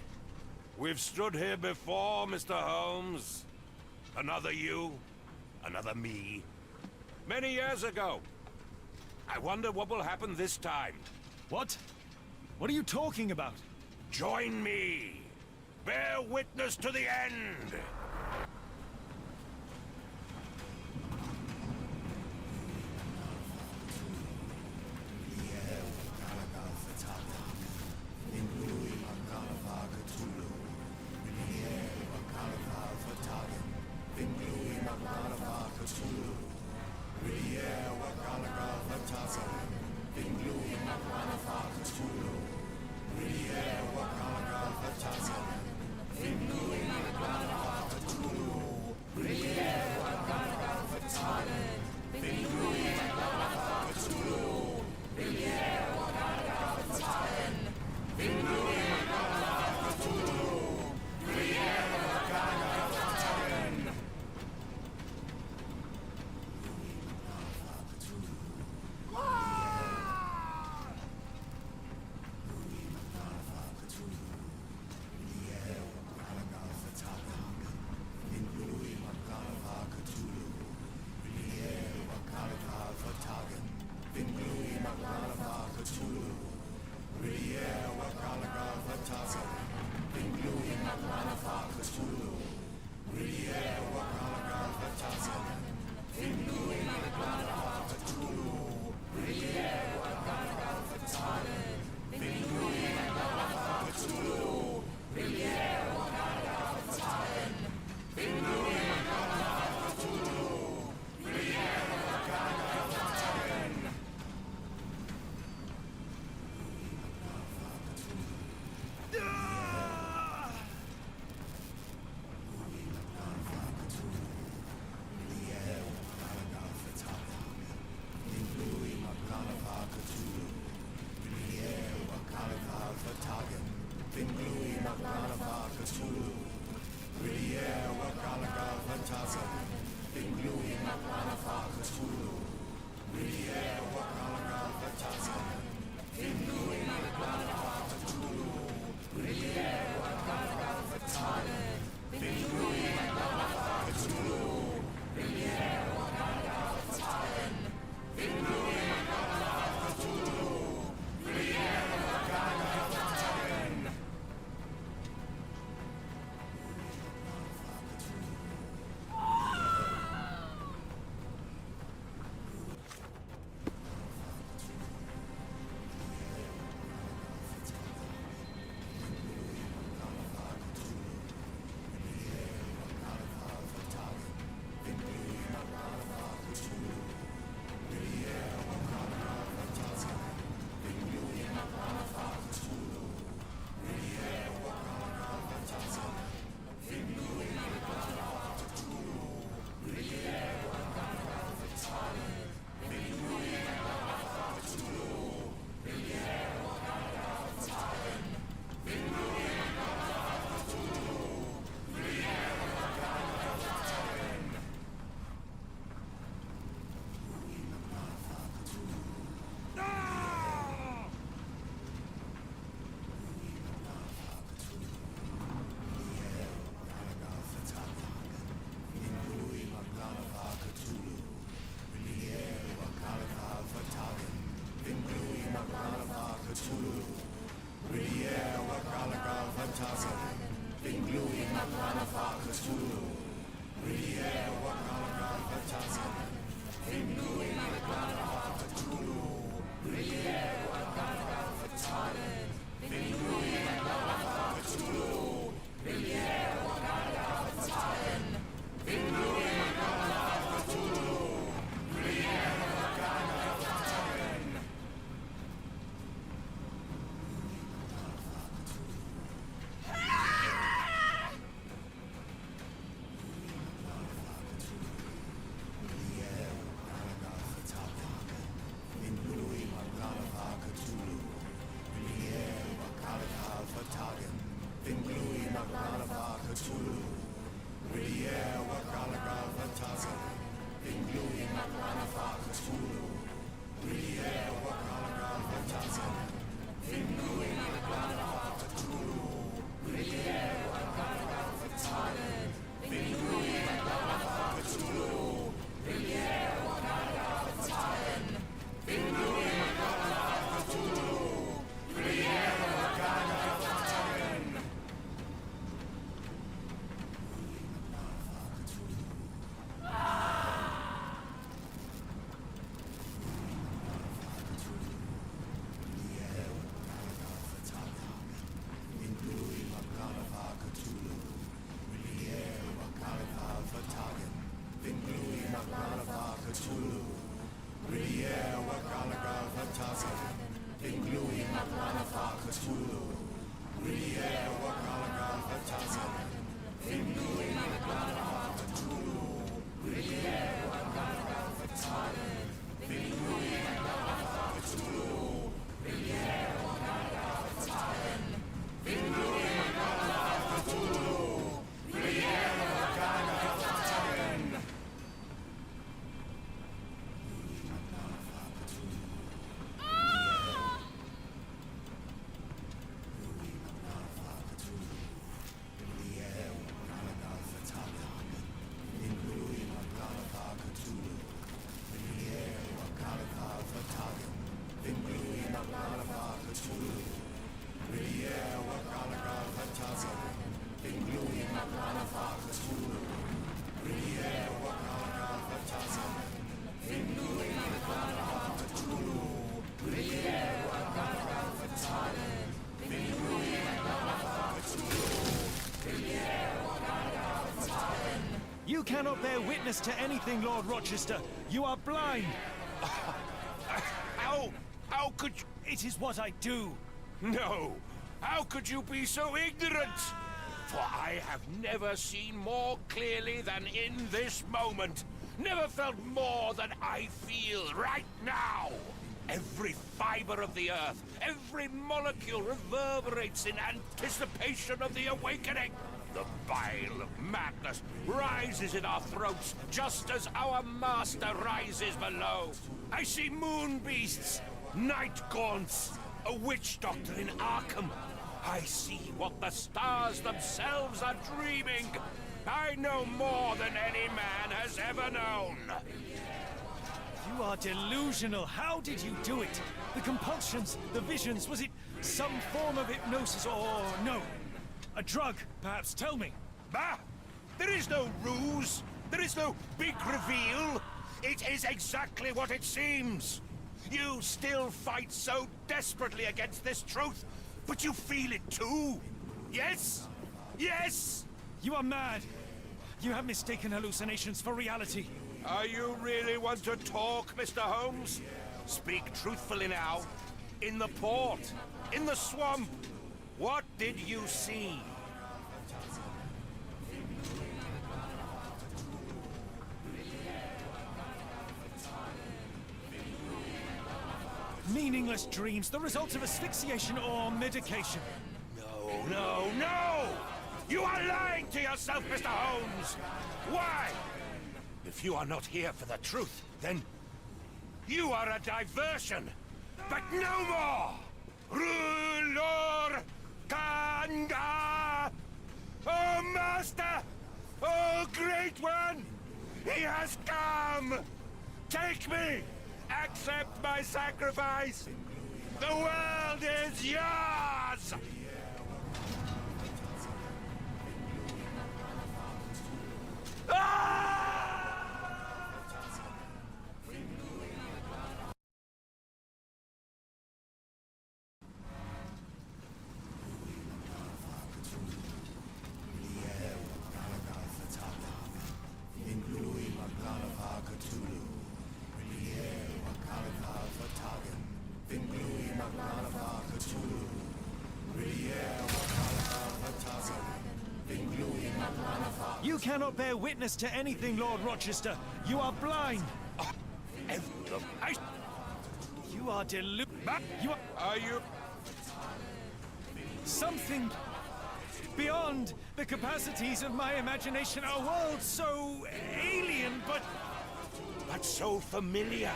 We've stood here before, Mr. Holmes. Another you, another me. Many years ago. I wonder what will happen this time. What? What are you talking about? Join me. Bear witness to the end. You cannot bear witness to anything, Lord Rochester. You are blind. How could you... It is what I do. No! How could you be so ignorant? For I have never seen more clearly than in this moment. Never felt more than I feel right now. Every fiber of the earth, every molecule reverberates in anticipation of the awakening. The bile of madness rises in our throats just as our master rises below. I see moon beasts, night gaunts, a witch doctor in Arkham. I see what the stars themselves are dreaming. I know more than any man has ever known. You are delusional. How did you do it? The compulsions, the visions, was it some form of hypnosis or no? A drug, perhaps, tell me. Bah! There is no ruse. There is no big reveal. It is exactly what it seems. You still fight so desperately against this truth, but you feel it too. Yes? Yes? You are mad. You have mistaken hallucinations for reality. Are you really want to talk, Mr. Holmes? Speak truthfully now. In the port, in the swamp, what did you see? Meaningless dreams, the result of asphyxiation or medication. No, no, no! You are lying to yourself, Mr. Holmes! Why? If you are not here for the truth, then you are a diversion, but no more! Ruler Kanga! Oh, Master! Oh, Great One! He has come! Take me! Accept my sacrifice! The world is yours! Ah! You cannot bear witness to anything, Lord Rochester. You are blind. You are Are you... something beyond the capacities of my imagination. A world so alien, but but so familiar.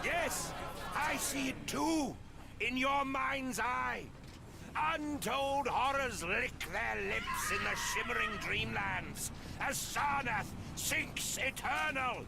Yes, I see it too, in your mind's eye. Untold horrors lick their lips in the shimmering dreamlands as Sarnath sinks eternal.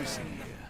missing here?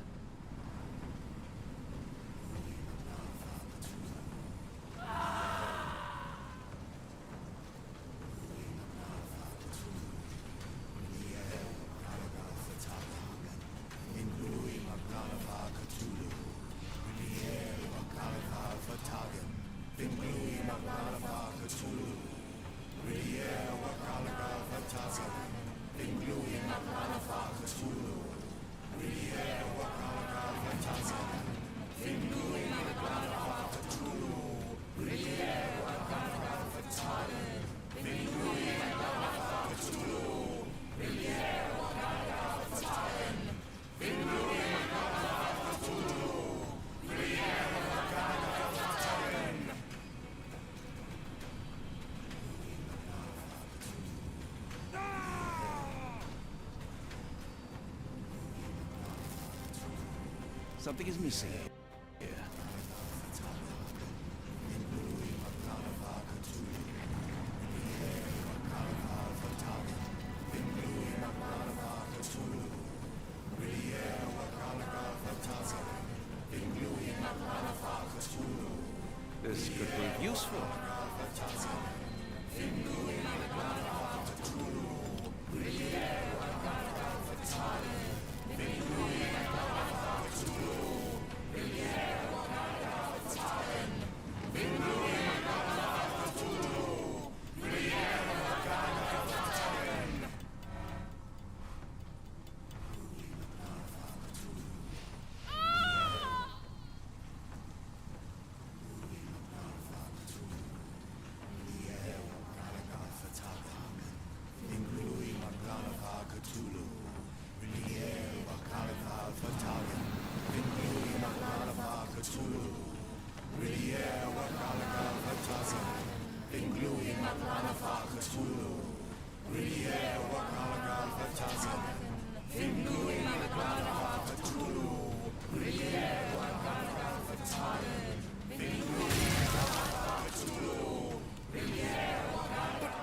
Something is missing here. This could prove useful.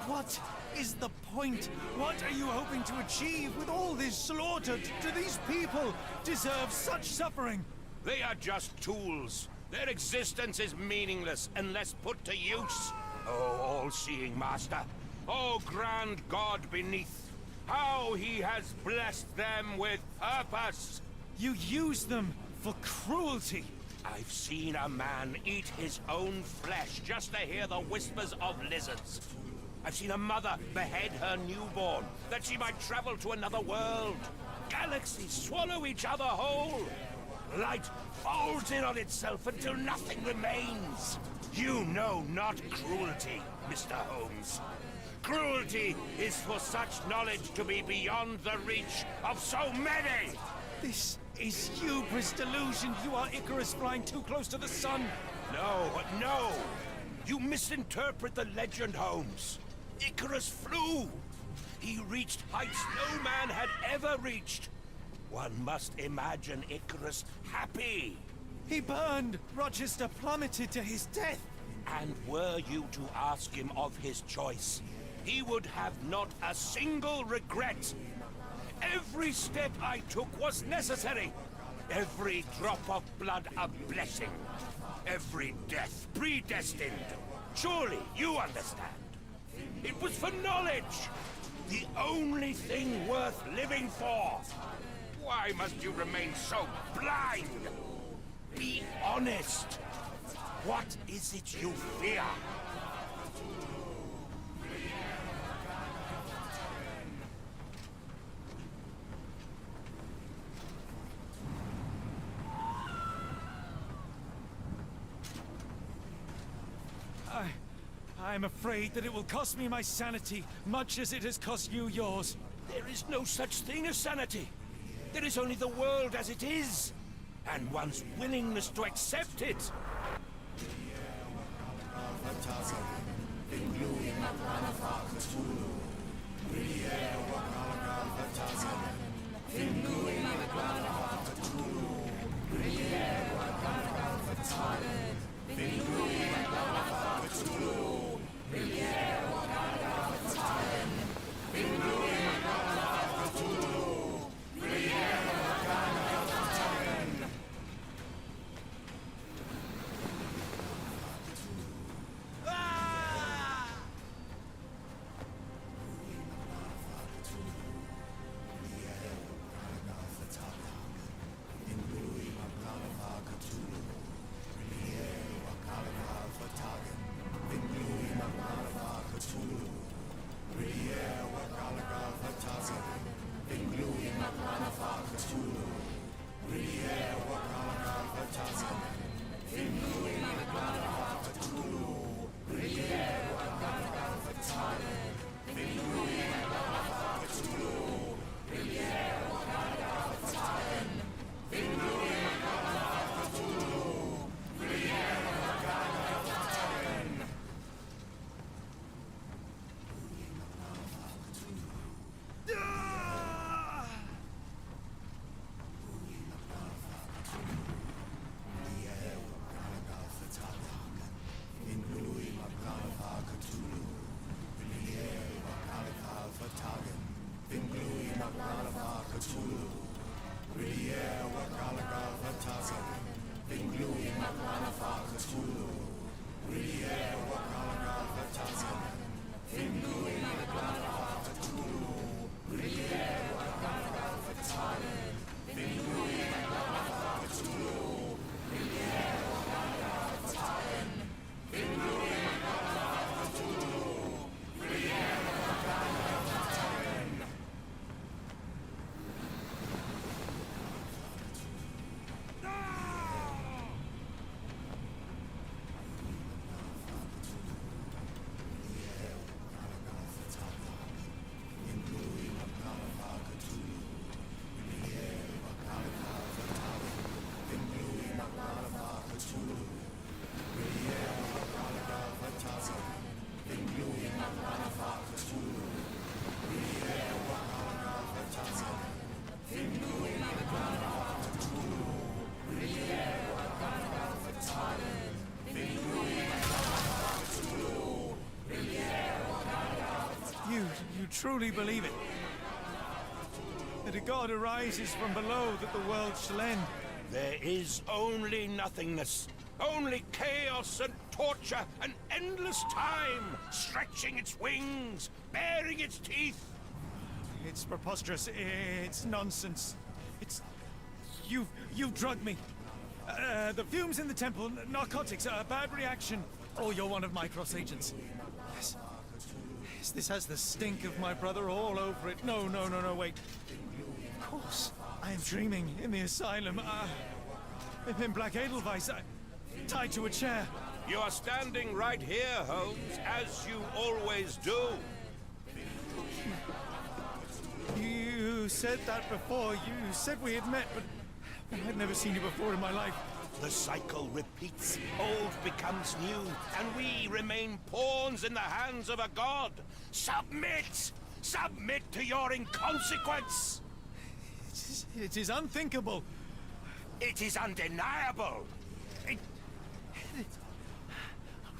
What is the point? What are you hoping to achieve with all this slaughter? Do these people deserve such suffering? They are just tools. Their existence is meaningless unless put to use. Oh, all-seeing master. Oh, grand God beneath. How he has blessed them with purpose. You use them for cruelty. I've seen a man eat his own flesh just to hear the whispers of lizards. I've seen a mother behead her newborn, that she might travel to another world. Galaxies swallow each other whole. Light folds in on itself until nothing remains. You know not cruelty, Mr. Holmes. Cruelty is for such knowledge to be beyond the reach of so many. This is hubris delusion. You are Icarus flying too close to the sun. No. You misinterpret the legend, Holmes. Icarus flew. He reached heights no man had ever reached. One must imagine Icarus happy. He burned. Rochester plummeted to his death. And were you to ask him of his choice, he would have not a single regret. Every step I took was necessary. Every drop of blood a blessing. Every death predestined. Surely you understand. It was for knowledge. The only thing worth living for. Why must you remain so blind? Be honest. What is it you fear? I'm afraid that it will cost me my sanity, much as it has cost you yours. There is no such thing as sanity. There is only the world as it is, and one's willingness to accept it. truly believe it? That a god arises from below, that the world shall end? There is only nothingness. Only chaos and torture and endless time, stretching its wings, baring its teeth. It's preposterous. It's nonsense. It's... You've drugged me. The fumes in the temple, narcotics, a bad reaction. Oh, you're one of my cross agents. Yes. Yes, this has the stink of my brother all over it. No, wait. Of course. I am dreaming in the asylum. In Black Edelweiss, tied to a chair. You are standing right here, Holmes, as you always do. You said that before. You said we had met, but I'd never seen you before in my life. The cycle repeats. Old becomes new, and we remain pawns in the hands of a god. Submit! Submit to your inconsequence! It is unthinkable. It is undeniable.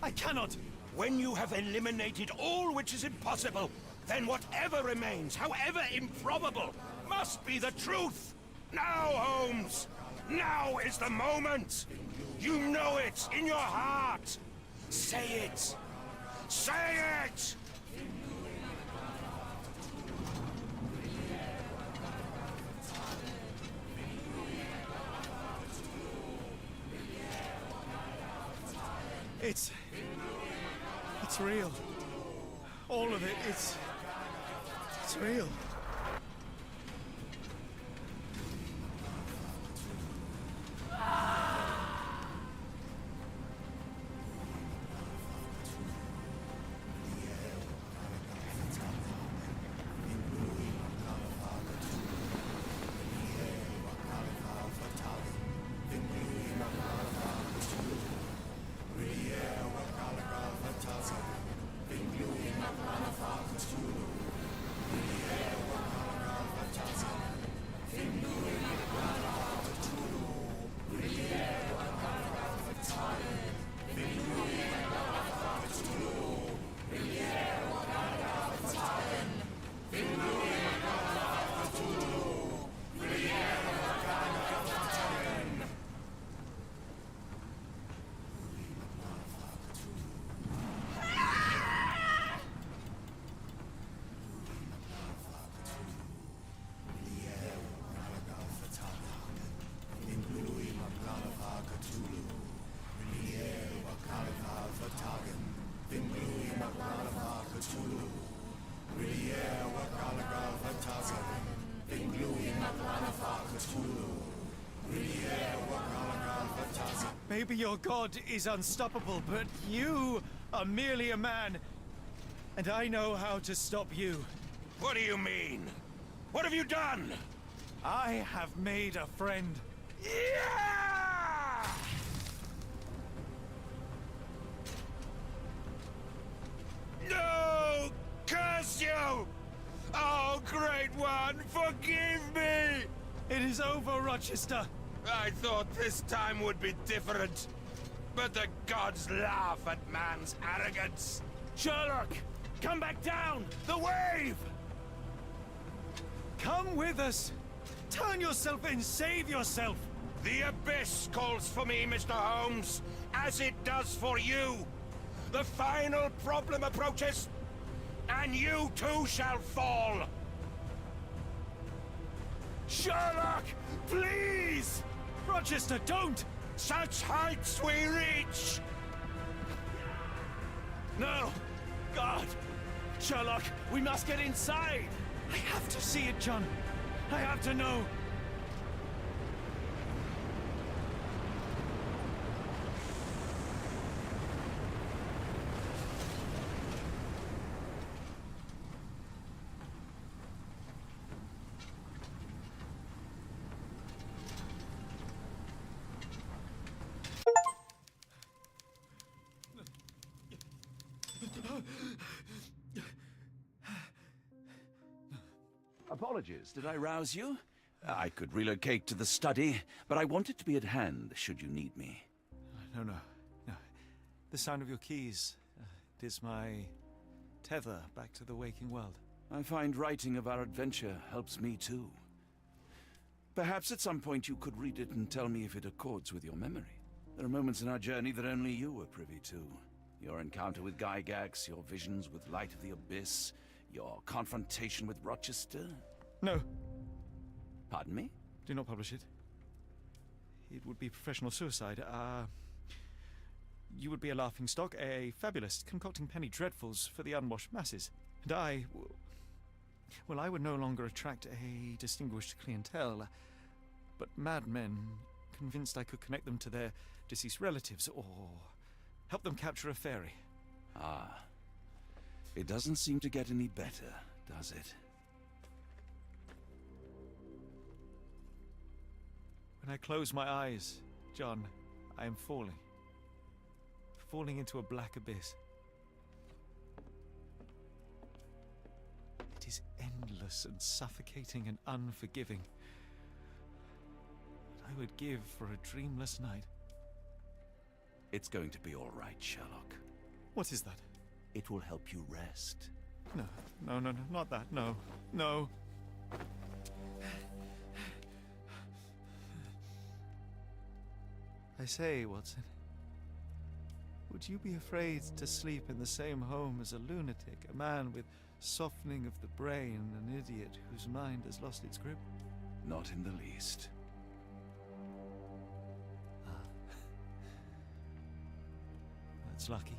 I cannot. When you have eliminated all which is impossible, then whatever remains, however improbable, must be the truth. Now, Holmes! Now is the moment! You know it in your heart! Say it! Say it! It's real. All of it, it's real. Maybe your god is unstoppable, but you are merely a man. And I know how to stop you. What do you mean? What have you done? I have made a friend. Yeah! No! Curse you! Oh, Great One, forgive me! It is over, Rochester. I thought this time would be different. But the gods laugh at man's arrogance. Sherlock, come back down! The wave! Come with us! Turn yourself in, save yourself! The abyss calls for me, Mr. Holmes, as it does for you. The final problem approaches, and you too shall fall. Sherlock, please! Rochester, don't! Such heights we reach! No! God! Sherlock, we must get inside! I have to see it, John. I have to know. Apologies, did I rouse you? I could relocate to the study, but I wanted to be at hand should you need me. No. The sound of your keys. It is my tether back to the waking world. I find writing of our adventure helps me too. Perhaps at some point you could read it and tell me if it accords with your memory. There are moments in our journey that only you were privy to. Your encounter with Gygax, your visions with Light of the Abyss, your confrontation with Rochester. No, Pardon me? do not publish it. It would be professional suicide. You would be a laughingstock, a fabulist, concocting penny dreadfuls for the unwashed masses. And I would no longer attract a distinguished clientele, but madmen convinced I could connect them to their deceased relatives or help them capture a fairy. Ah. It doesn't seem to get any better, does it? When I close my eyes, John, I am falling. Falling into a black abyss. It is endless and suffocating and unforgiving. What I would give for a dreamless night. It's going to be all right, Sherlock. What is that? It will help you rest. No, not that. No. I say, Watson, would you be afraid to sleep in the same home as a lunatic, a man with softening of the brain, an idiot whose mind has lost its grip? Not in the least. That's lucky.